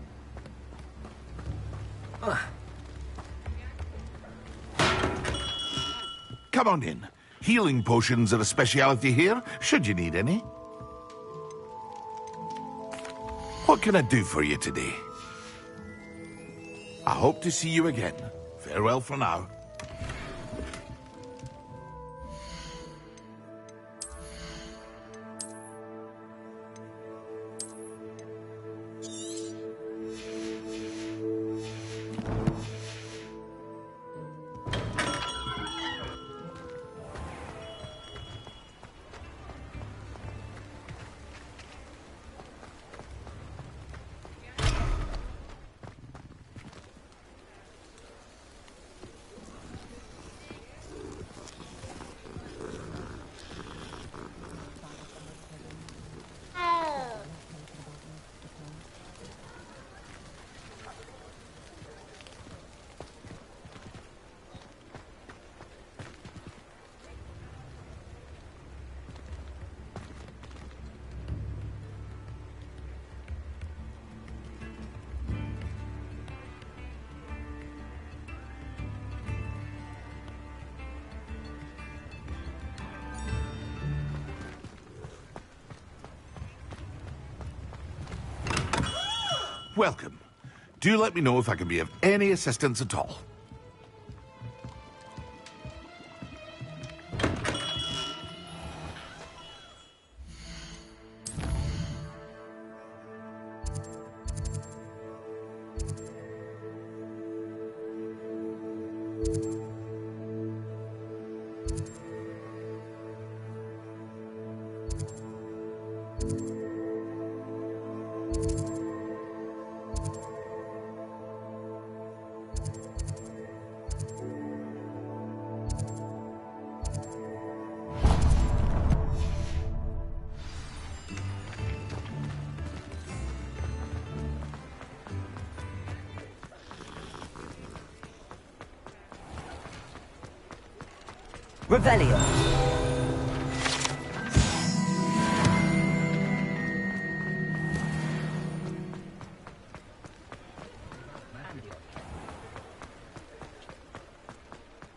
Come on in. Healing potions are a speciality here, should you need any. What can I do for you today? I hope to see you again. Farewell for now. Welcome. Do let me know if I can be of any assistance at all. Revelio.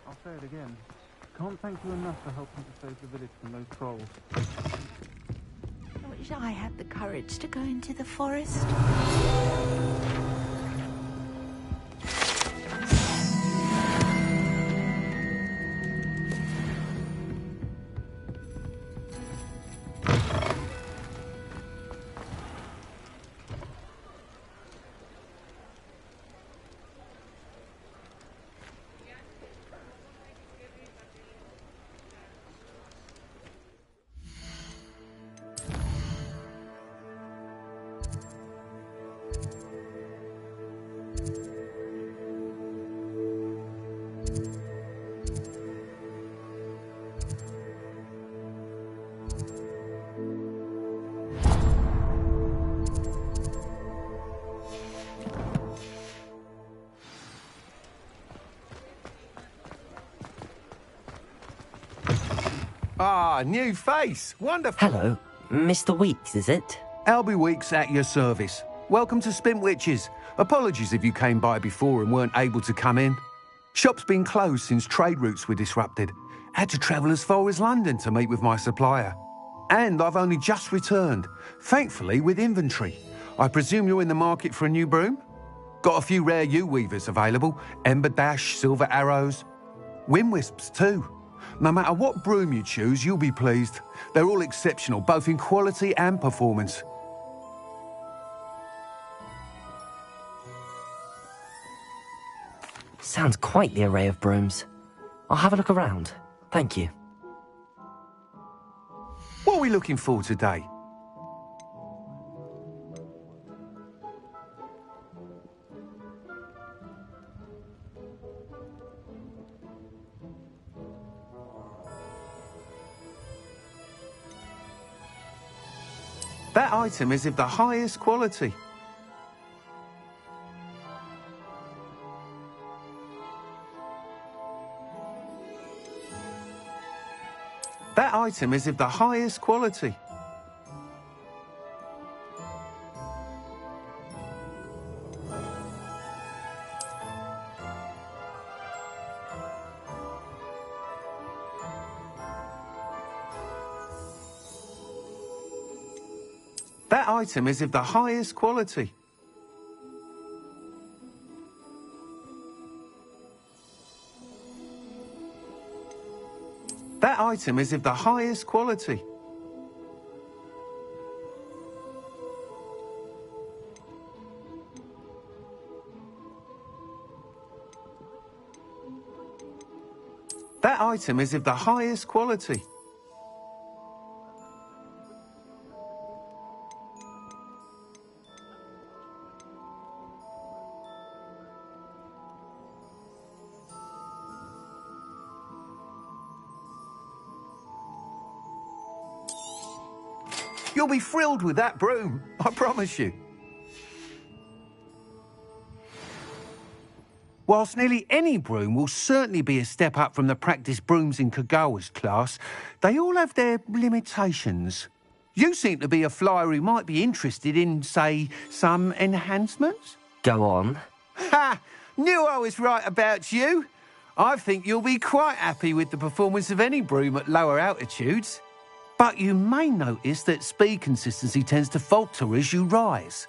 I'll say it again. Can't thank you enough for helping to save the village from those trolls. I wish I had the courage to go into the forest. Ah, new face. Wonderful. Hello. Mr. Weeks, is it? Albie Weeks at your service. Welcome to Spintwitches. Apologies if you came by before and weren't able to come in. Shop's been closed since trade routes were disrupted. Had to travel as far as London to meet with my supplier. And I've only just returned, thankfully with inventory. I presume you're in the market for a new broom? Got a few rare yew-weavers available. Ember Dash, Silver Arrows. Wind Wisps too. No matter what broom you choose, you'll be pleased. They're all exceptional, both in quality and performance. Sounds quite the array of brooms. I'll have a look around. Thank you. What are we looking for today? That item is of the highest quality. That item is of the highest quality. That item is of the highest quality. That item is of the highest quality. That item is of the highest quality. You'll be thrilled with that broom, I promise you. Whilst nearly any broom will certainly be a step up from the practice brooms in Kagawa's class, they all have their limitations. You seem to be a flyer who might be interested in, say, some enhancements? Go on. Ha! Knew I was right about you. I think you'll be quite happy with the performance of any broom at lower altitudes. But you may notice that speed consistency tends to falter as you rise.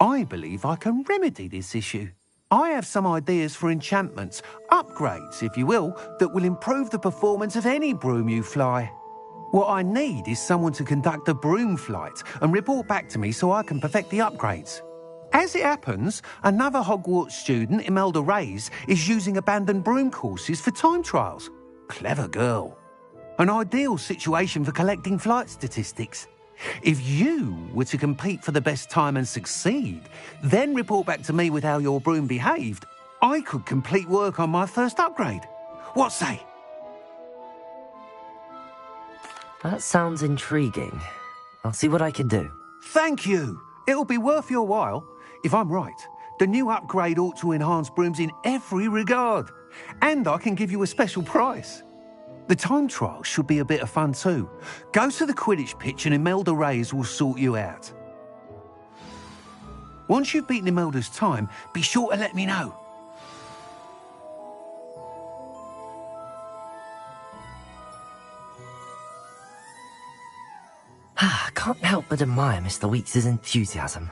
I believe I can remedy this issue. I have some ideas for enchantments, upgrades, if you will, that will improve the performance of any broom you fly. What I need is someone to conduct a broom flight and report back to me so I can perfect the upgrades. As it happens, another Hogwarts student, Imelda Reyes, is using abandoned broom courses for time trials. Clever girl. An ideal situation for collecting flight statistics. If you were to compete for the best time and succeed, then report back to me with how your broom behaved, I could complete work on my first upgrade. What say? That sounds intriguing. I'll see what I can do. Thank you. It'll be worth your while. If I'm right, the new upgrade ought to enhance brooms in every regard. And I can give you a special price. The time trial should be a bit of fun too. Go to the Quidditch pitch and Imelda Reyes will sort you out. Once you've beaten Imelda's time, be sure to let me know. I can't help but admire Mr. Weekes' enthusiasm.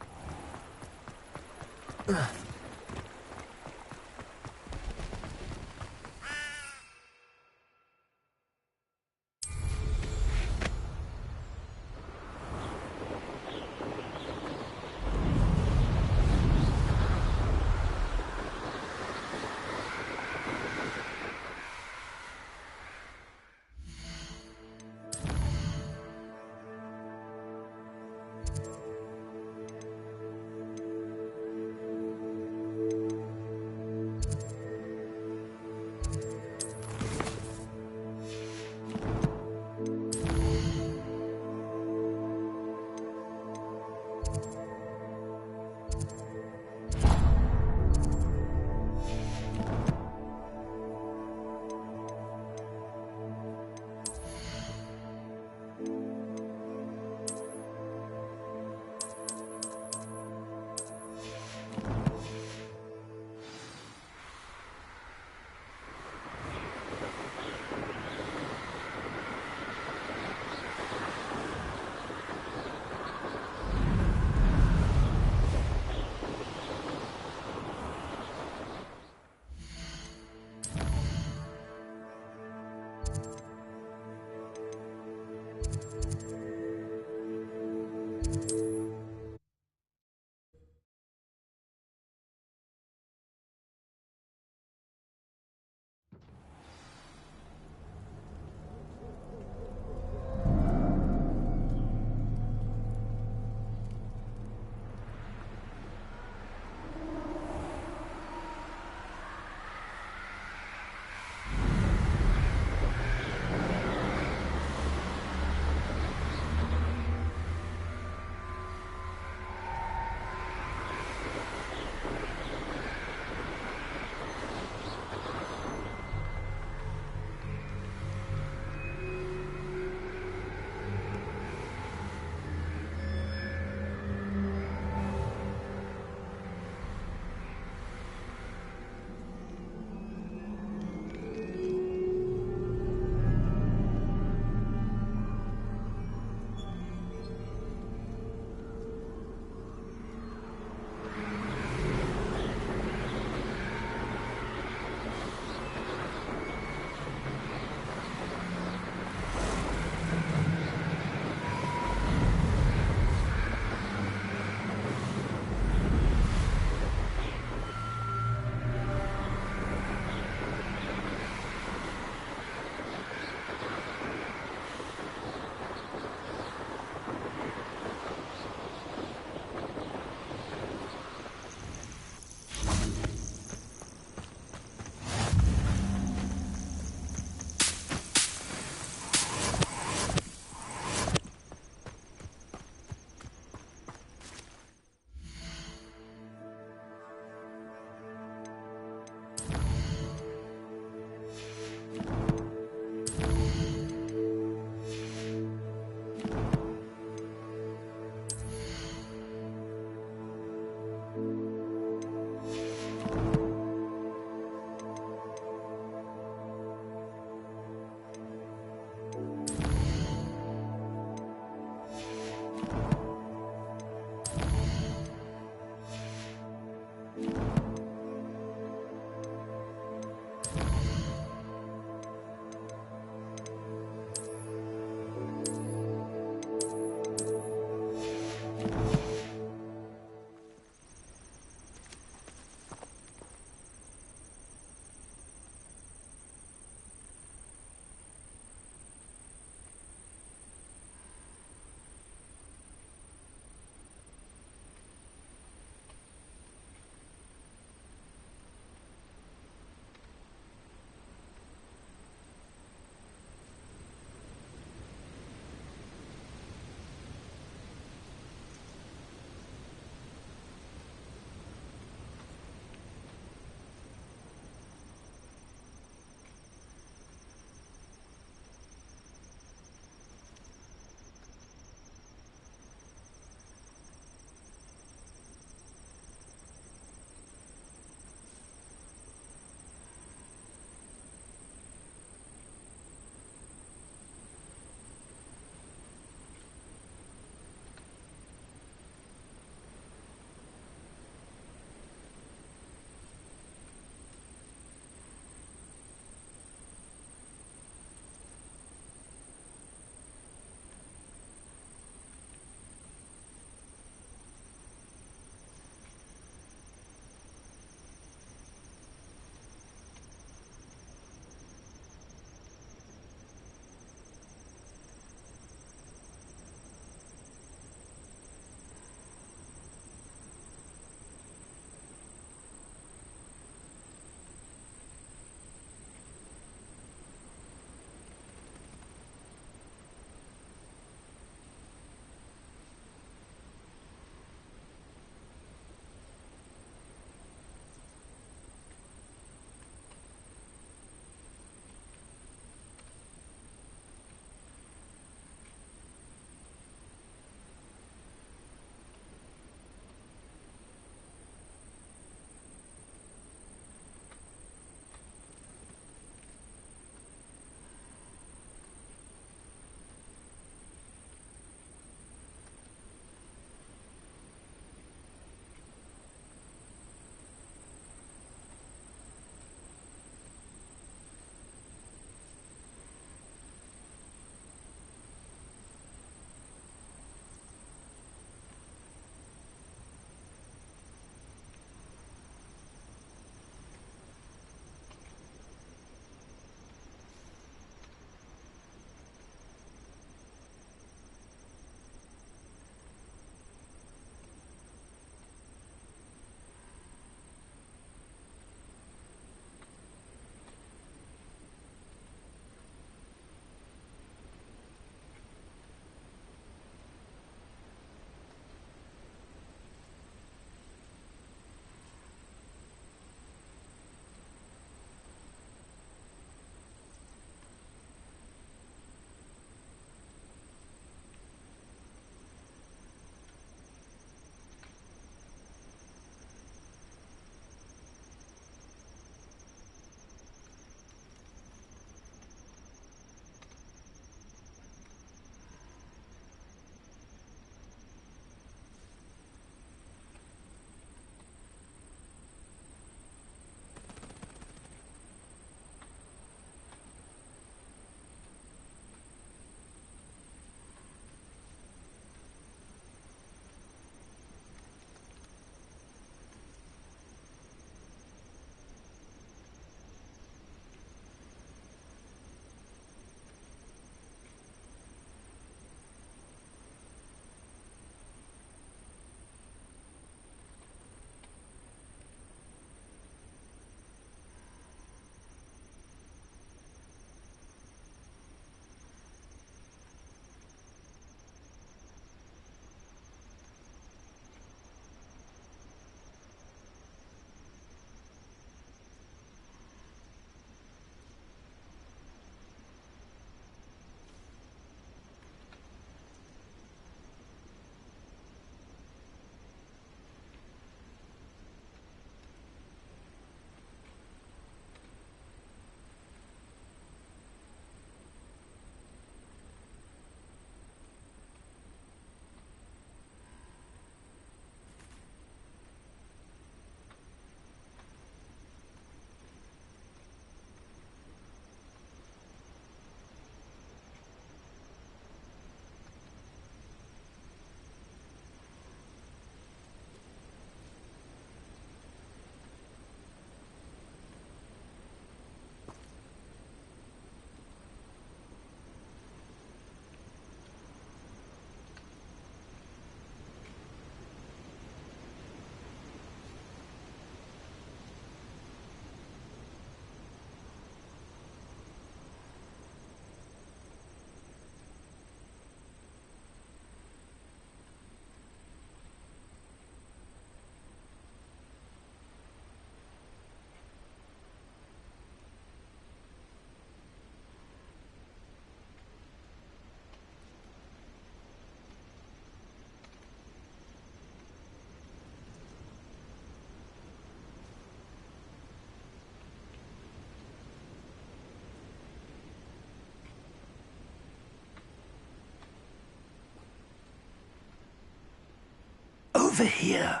over here.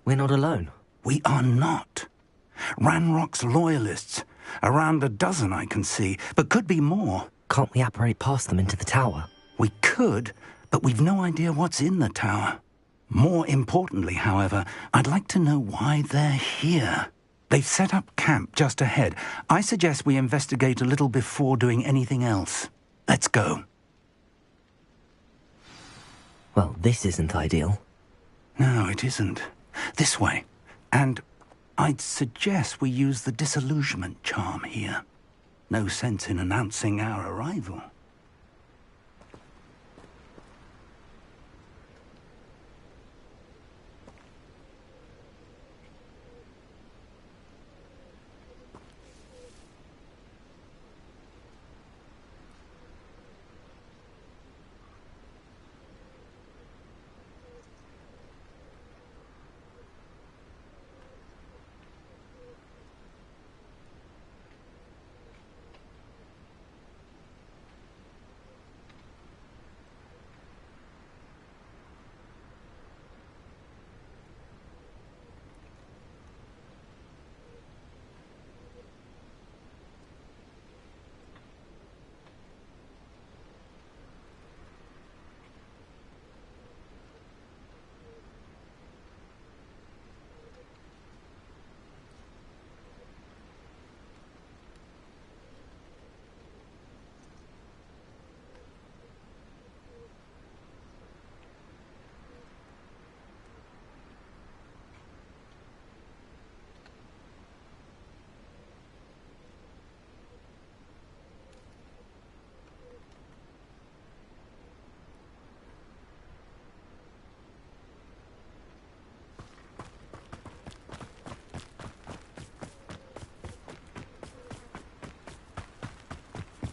We're not alone. We are not. Ranrock's loyalists. Around a dozen I can see, but could be more. Can't we apparate past them into the tower? We could, but we've no idea what's in the tower. More importantly, however, I'd like to know why they're here. They've set up camp just ahead. I suggest we investigate a little before doing anything else. Let's go. Well, this isn't ideal. No, it isn't. This way. And I'd suggest we use the disillusionment charm here. No sense in announcing our arrival.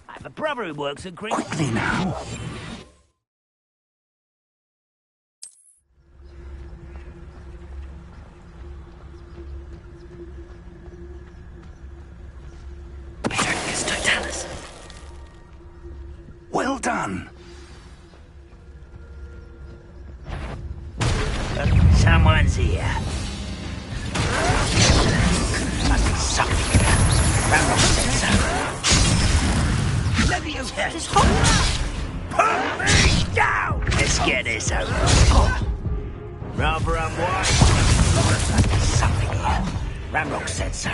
I have a brother who works at Green... Quickly now. Well done. Someone's here. Something else. Ranrock said so. Leviosa is hot. Put me down. Let's get this over with. Rather unwise. Something here. Ranrock said so.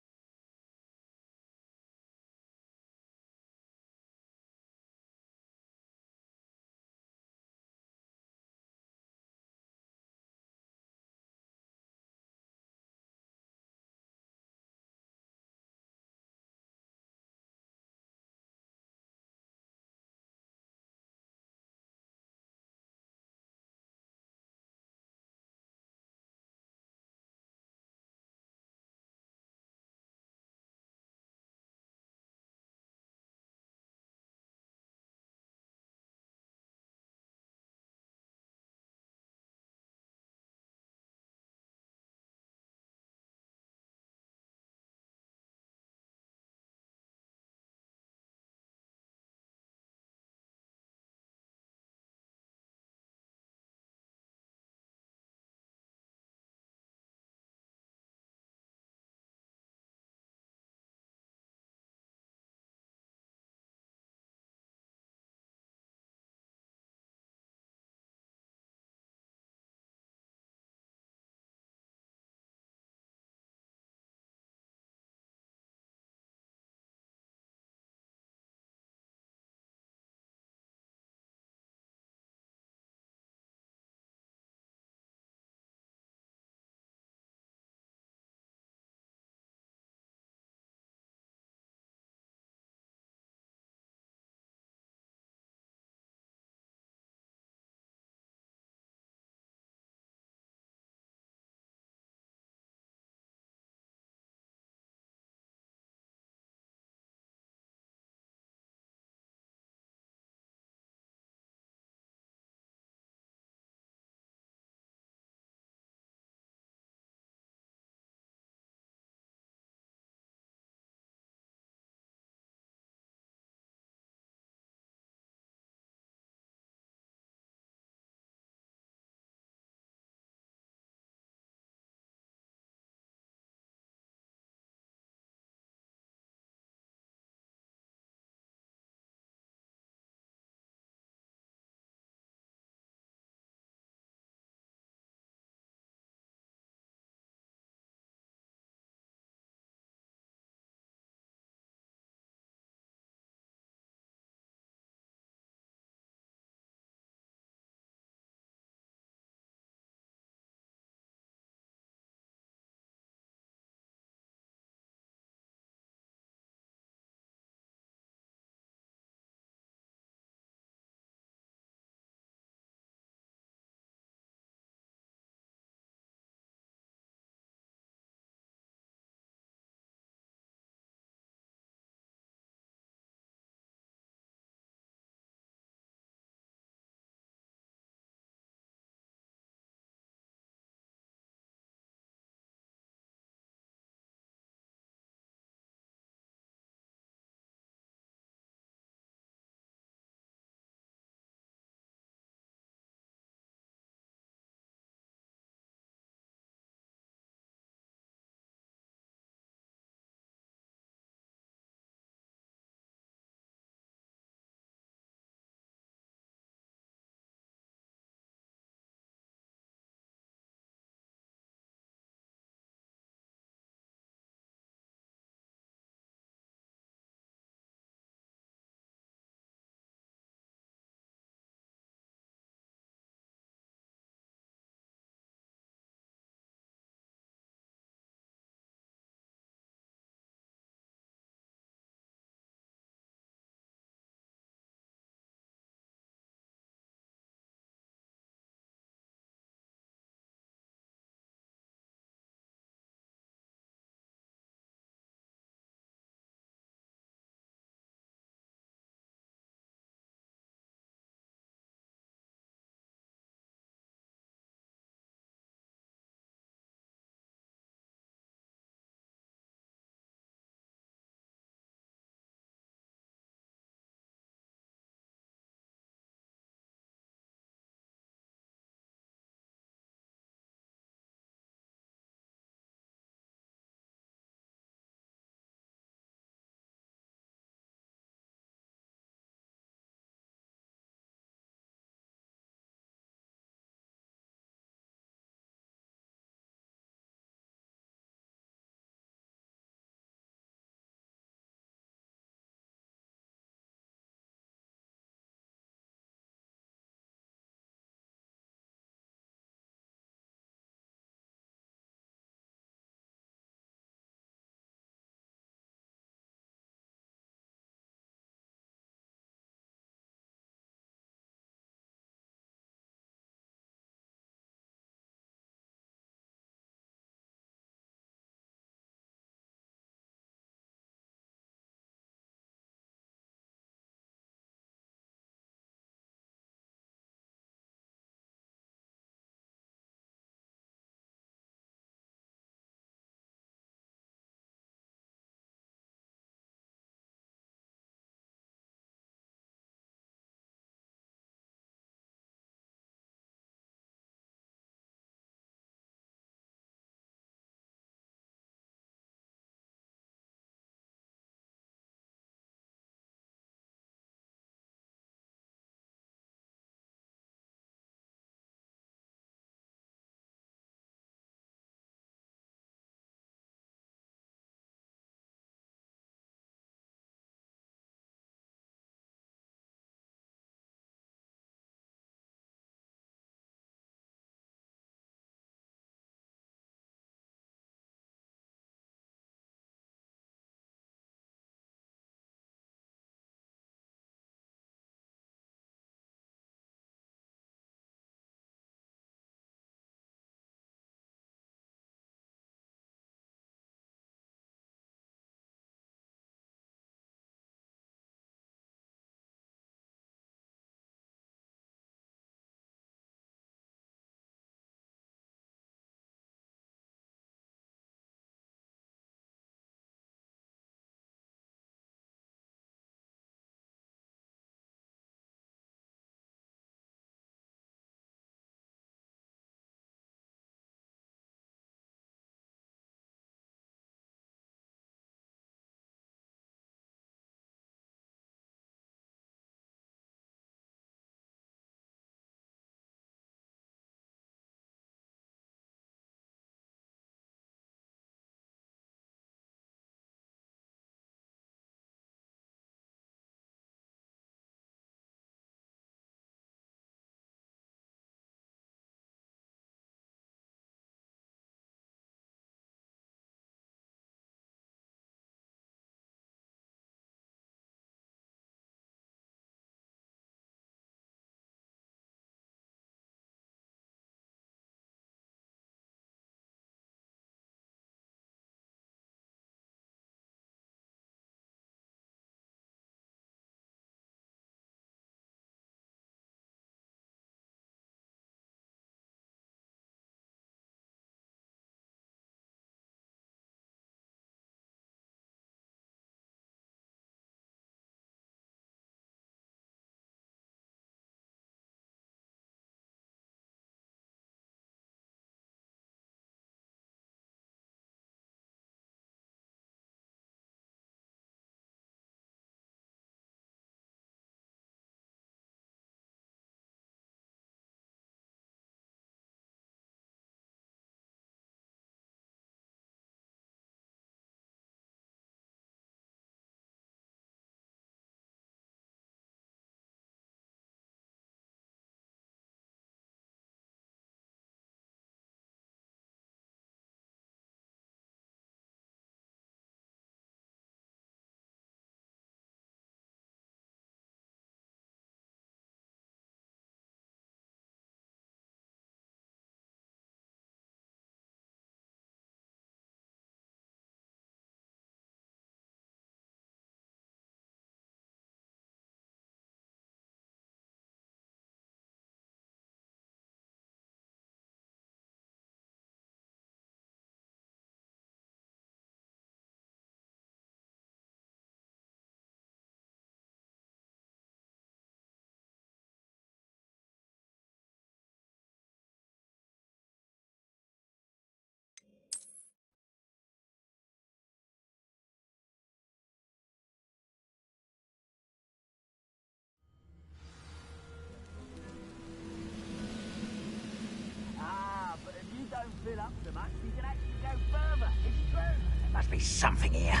up so much you can actually go further. It's true. There must be something here.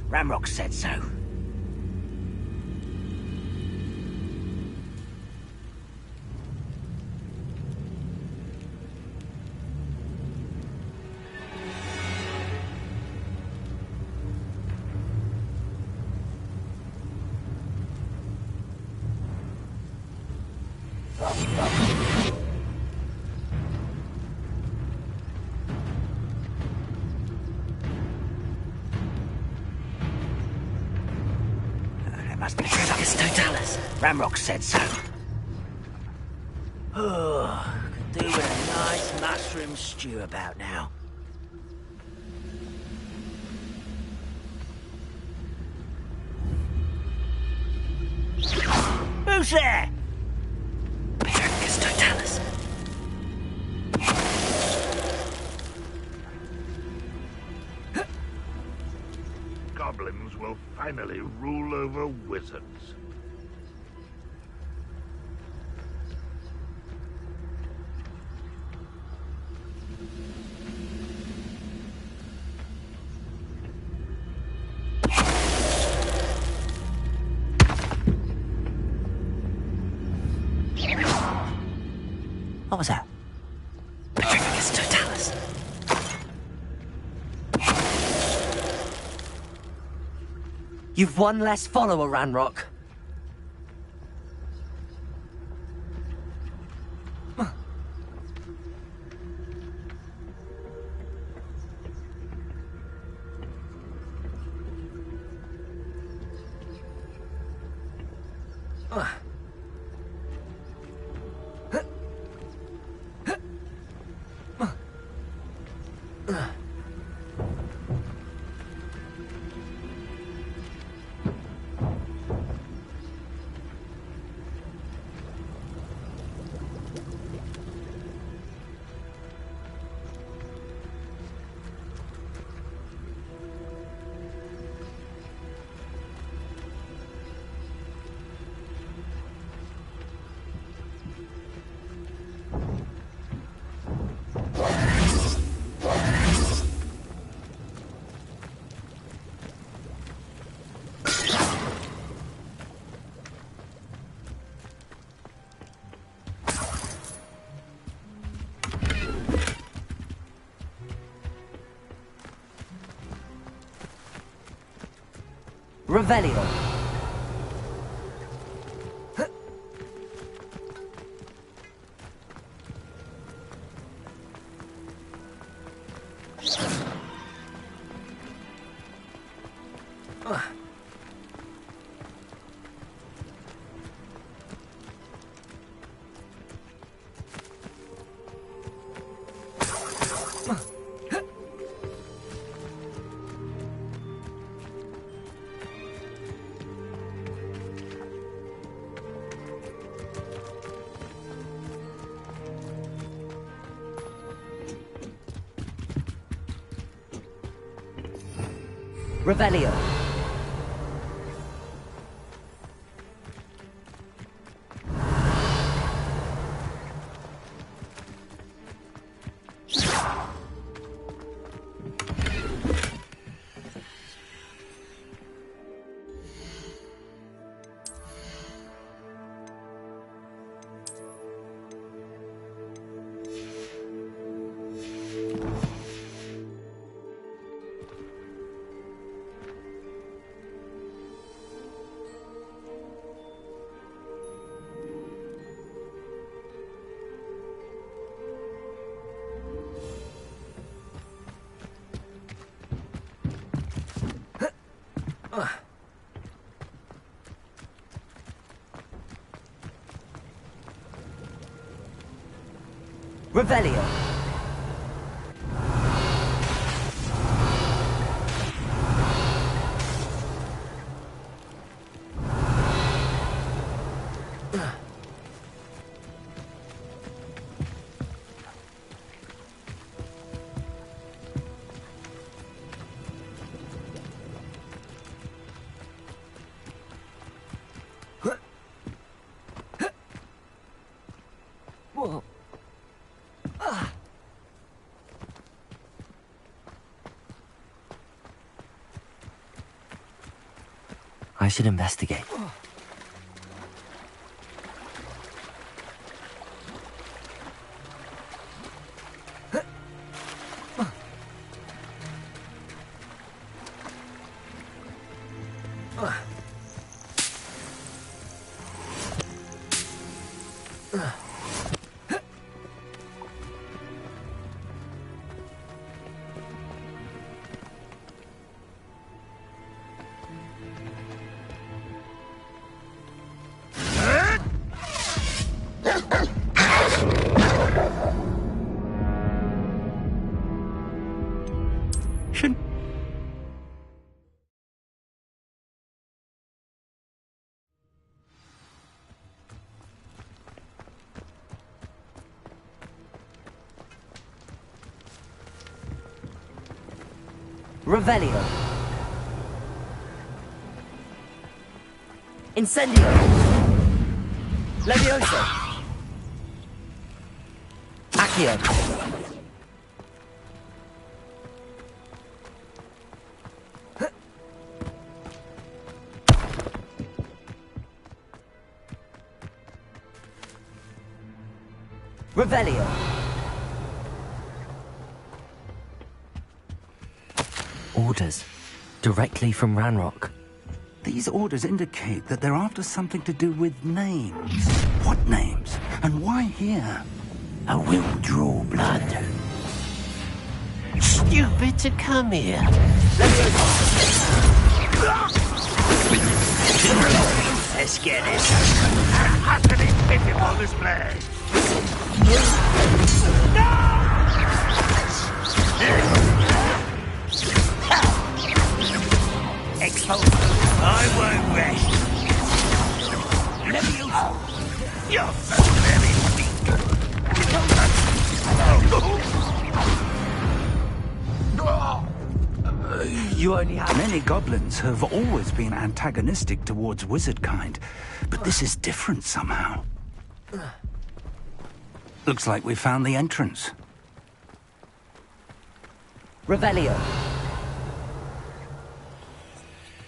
Ramrock said so. Must be Trifocus Totalis. Ramrock said so. Oh, could do with a nice mushroom stew about now. Who's there? Trifocus Totalis. Goblins will finally rule over wizards. What was that? Trifocus Totalis. You've one less follower, Ranrock. Revelio. Revelio. Revelio. Whoa. I should investigate. Revelio. Incendio. Levioso. Accio. Revelio. Orders. Directly from Ranrock. These orders indicate that they're after something to do with names. What names? And why here? I will draw blood. Stupid to come here. Let's get it. Utterly pitiful display. Expose. I won't rest. Levioso. You're so very weak. You only have... Many goblins have always been antagonistic towards wizard kind, but this is different somehow. Looks like we found the entrance. Revelio.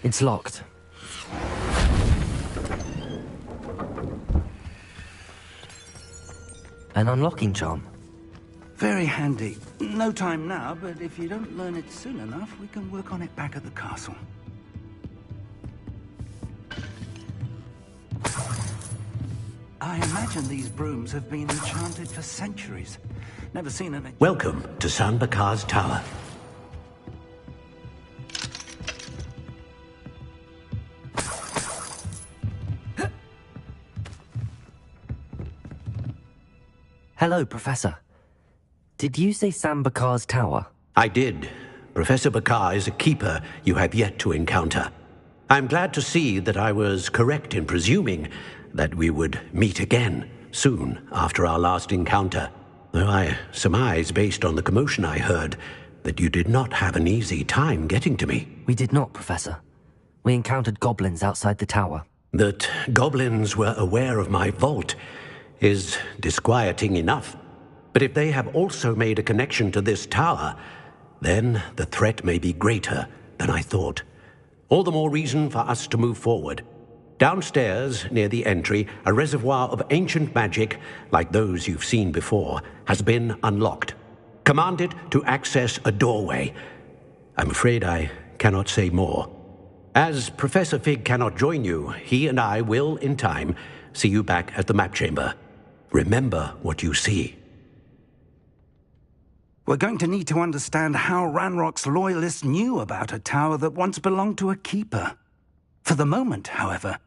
It's locked. An unlocking charm. Very handy. No time now, but if you don't learn it soon enough, we can work on it back at the castle. I imagine these brooms have been enchanted for centuries. Never seen an... Welcome to San Bakar's Tower. Hello, Professor. Did you say Sam Bakar's tower? I did. Professor Bakar is a keeper you have yet to encounter. I'm glad to see that I was correct in presuming that we would meet again soon after our last encounter. Though I surmise, based on the commotion I heard, that you did not have an easy time getting to me. We did not, Professor. We encountered goblins outside the tower. That goblins were aware of my vault is disquieting enough. But if they have also made a connection to this tower, then the threat may be greater than I thought. All the more reason for us to move forward. Downstairs, near the entry, a reservoir of ancient magic, like those you've seen before, has been unlocked. Command it to access a doorway. I'm afraid I cannot say more. As Professor Fig cannot join you, he and I will, in time, see you back at the map chamber. Remember what you see. We're going to need to understand how Ranrock's loyalists knew about a tower that once belonged to a keeper. For the moment, however,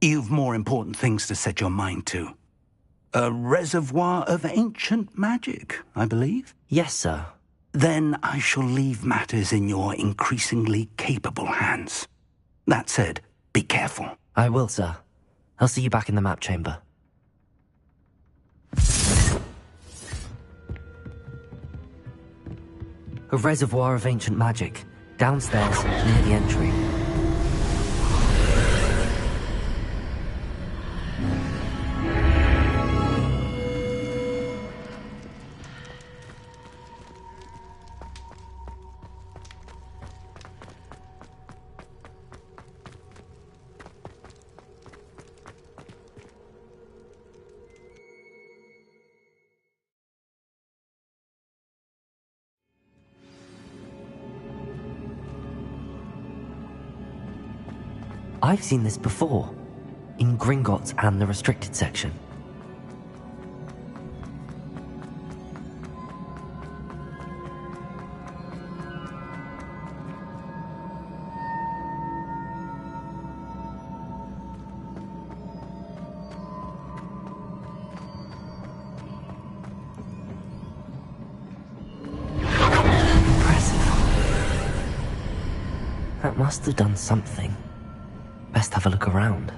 you've more important things to set your mind to. A reservoir of ancient magic, I believe? Yes, sir. Then I shall leave matters in your increasingly capable hands. That said, be careful. I will, sir. I'll see you back in the map chamber. A reservoir of ancient magic, downstairs near the entry. I've seen this before, in Gringotts and the restricted section. That must have done something. Best have a look around.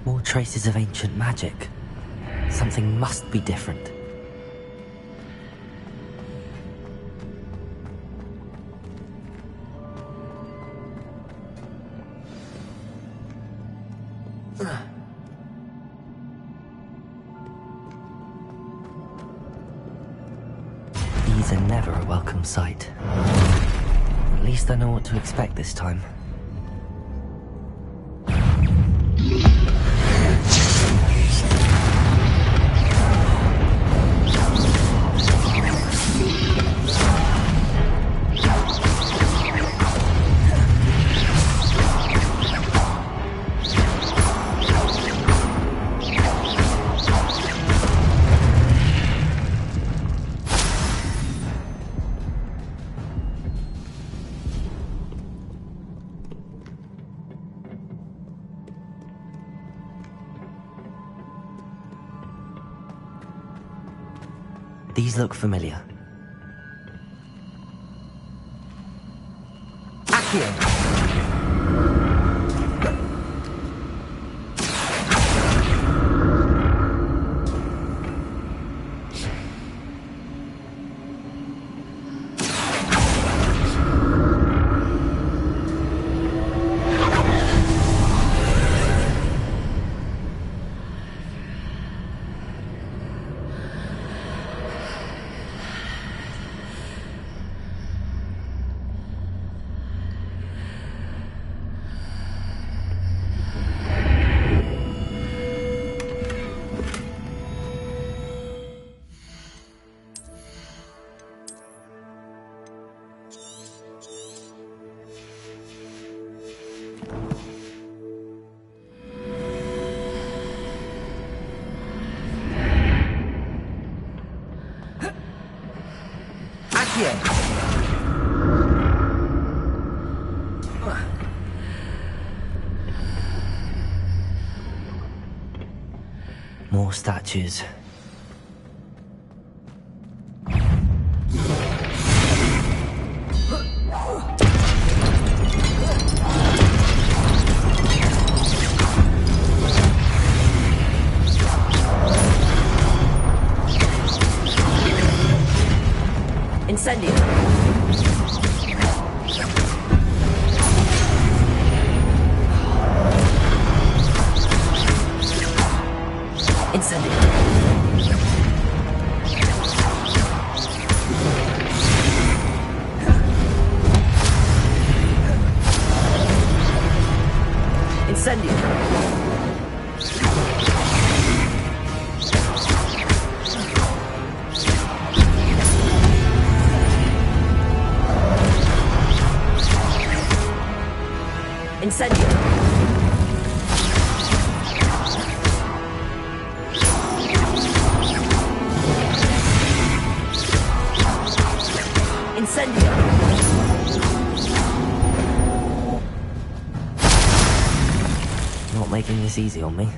More traces of ancient magic. Something must be different. These are never a welcome sight. At least I know what to expect this time. These look familiar. Accio! More statues. Incendio. Incendio. Incendio. Incendio. Incendio. taking this easy on me.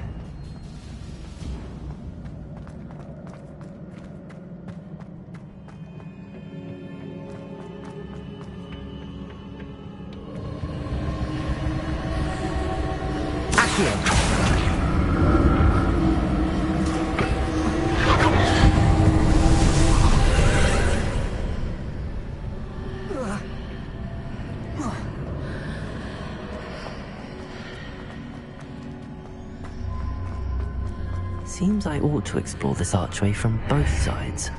Seems I ought to explore this archway from both sides.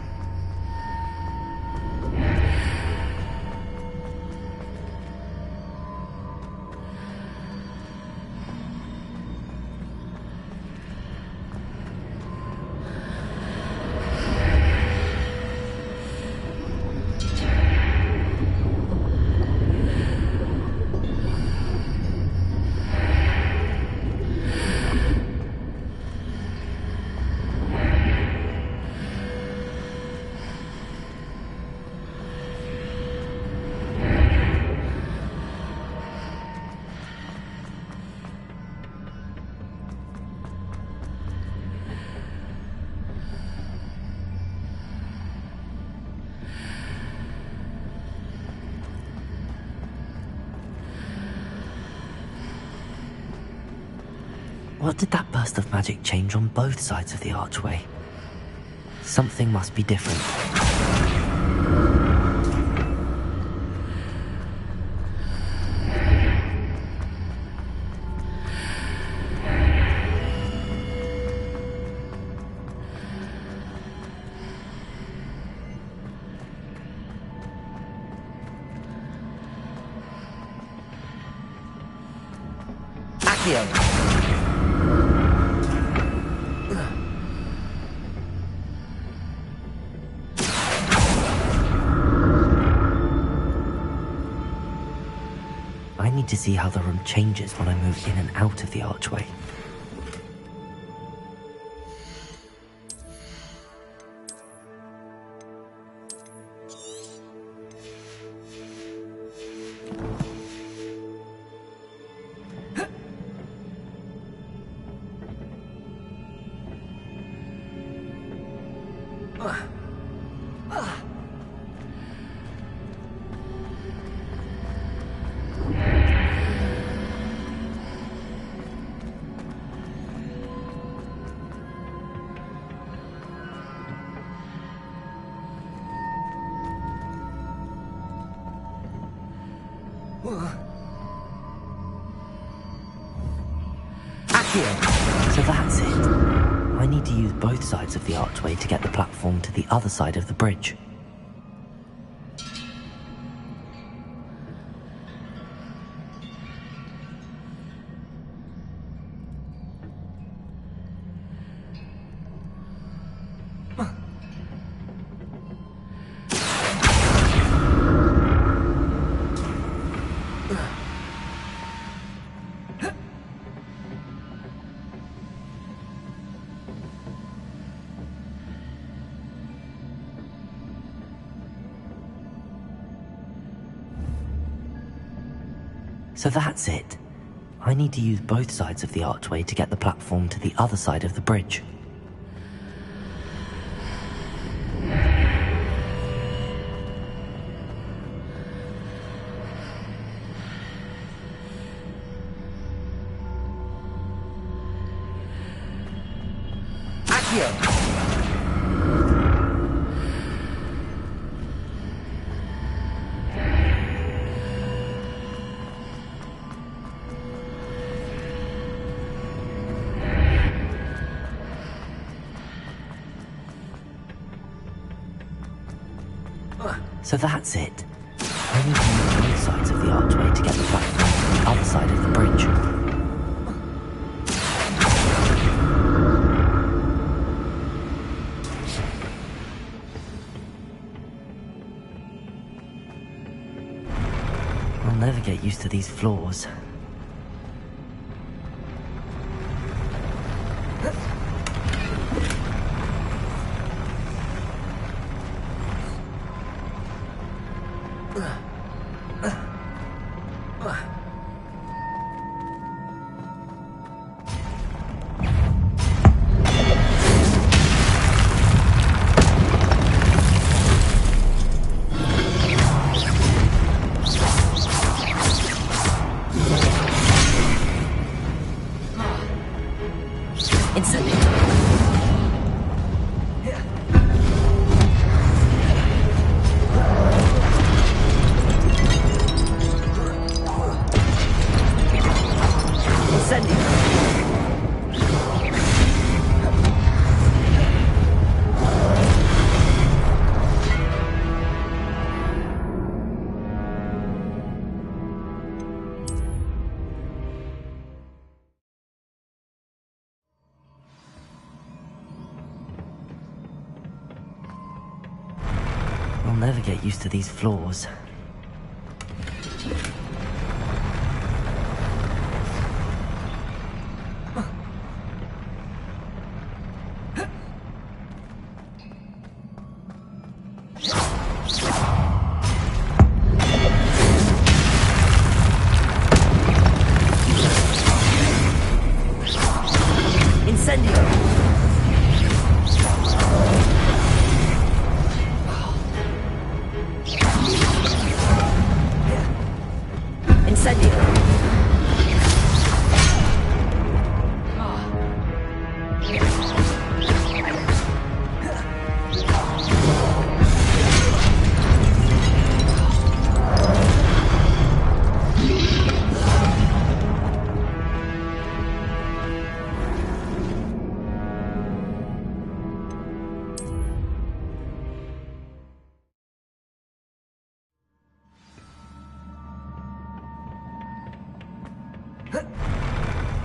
What did that burst of magic change on both sides of the archway? Something must be different. I need to see how the room changes when I move in and out of the archway. So that's it. I need to use both sides of the archway to get the platform to the other side of the bridge. So that's it. I need to use both sides of the archway to get the platform to the other side of the bridge. So that's it. I need to use both sides of the archway to get the platform to the other side of the bridge. I'll never get used to these floors. I'll never get used to these floors.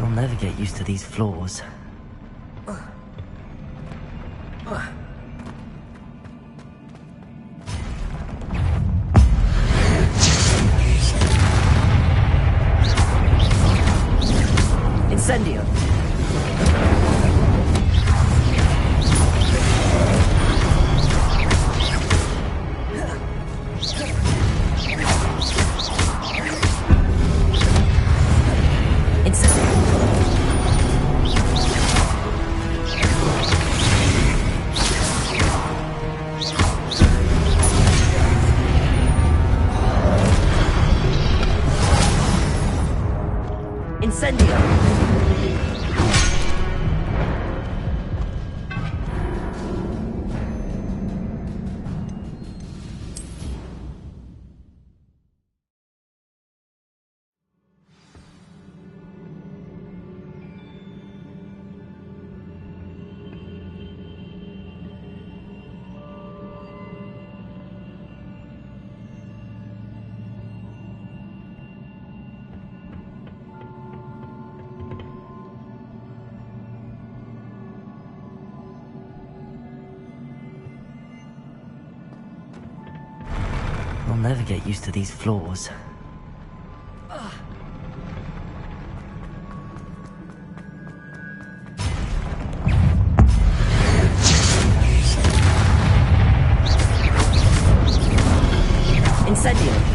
I'll never get used to these floors. Incendio. I'll never get used to these floors. Incendio.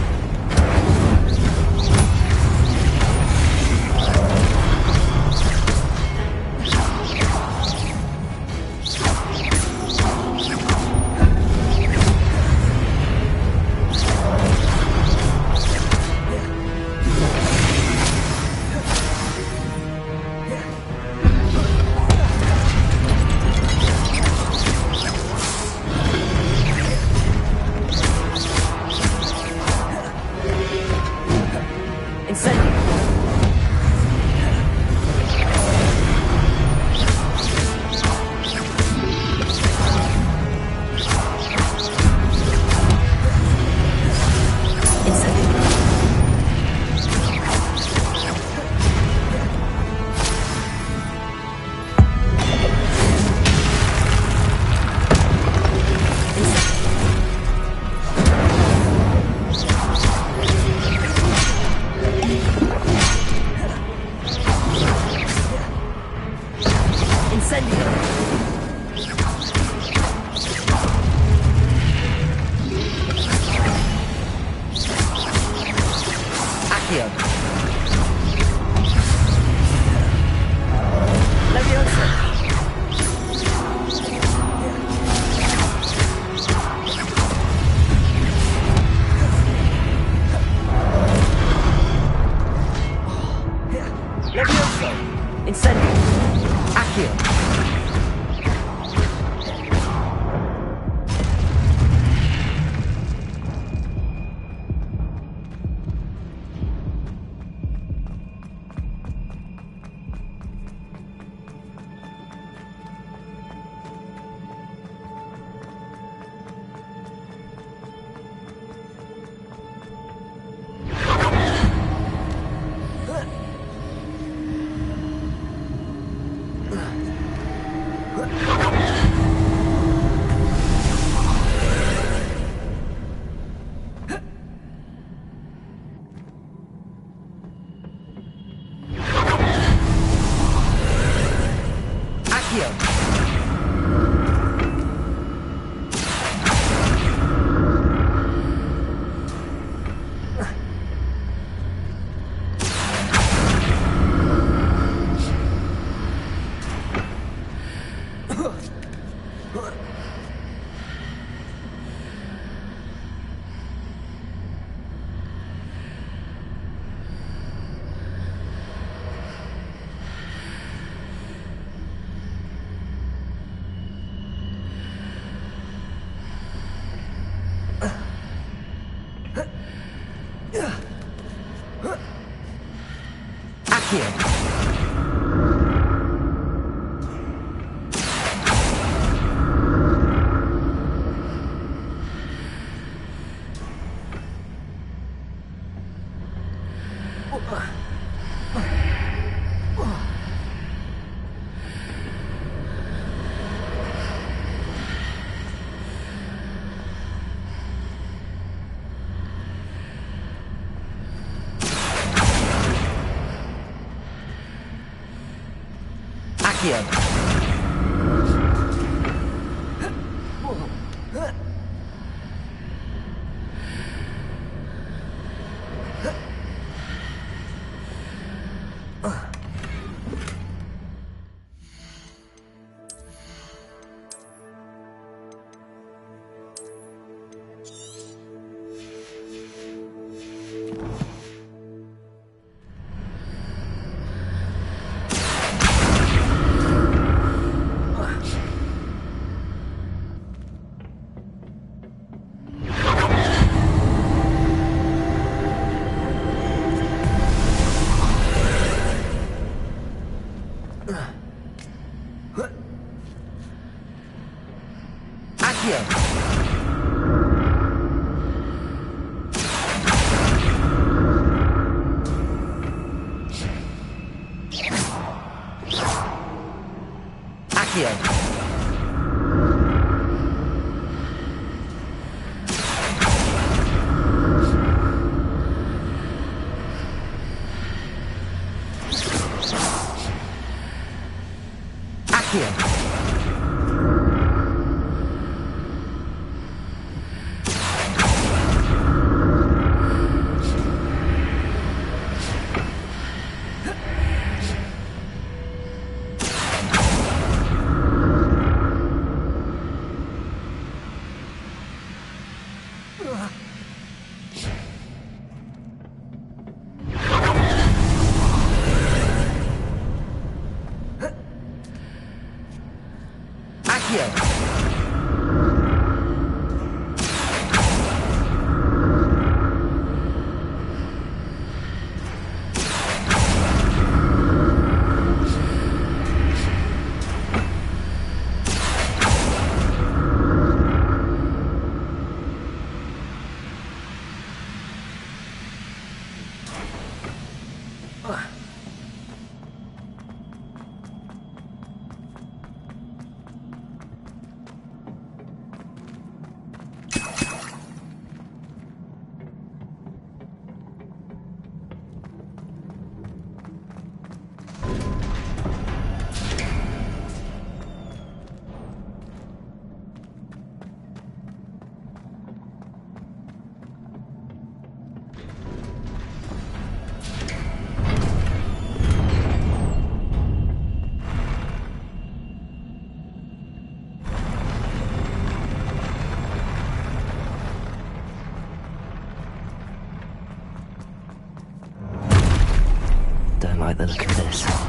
like the look of this.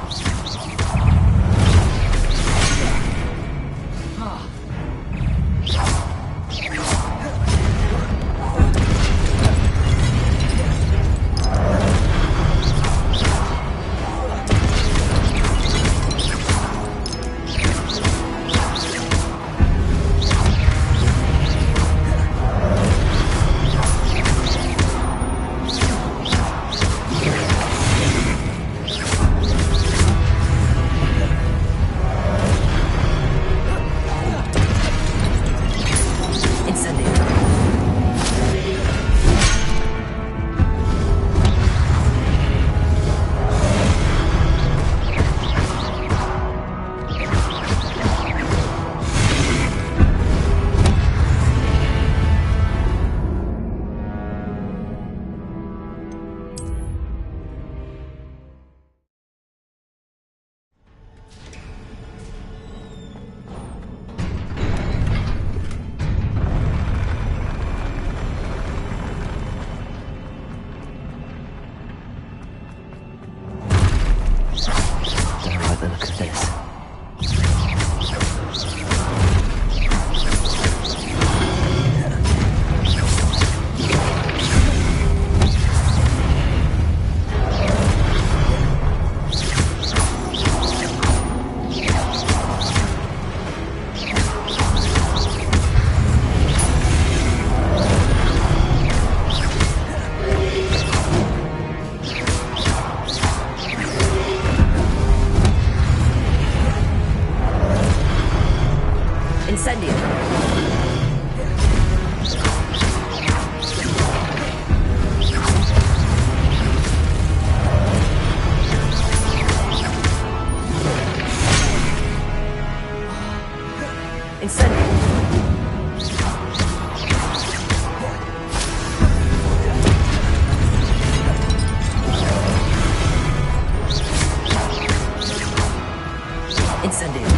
Incendio. Incendio. Incendio.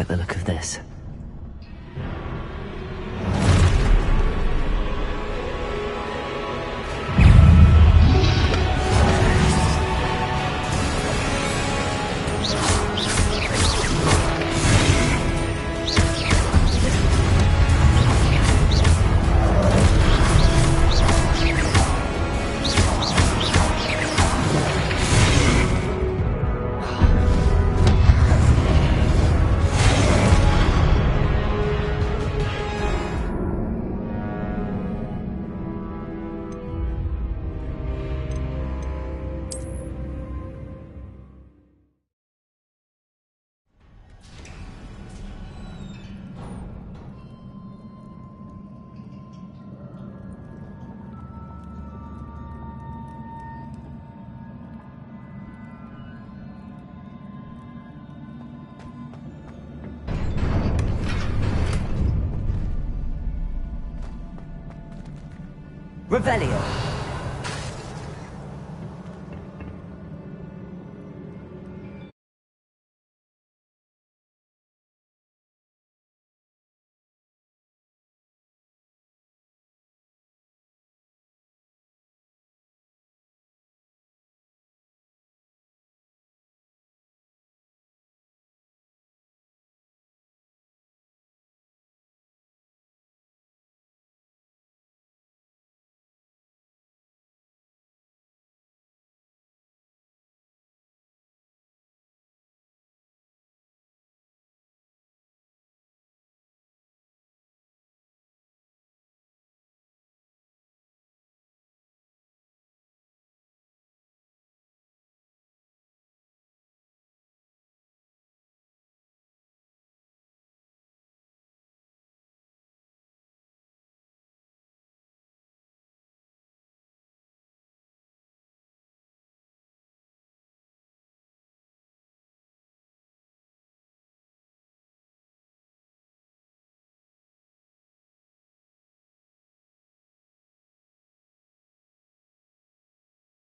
like the look of this. Revelio.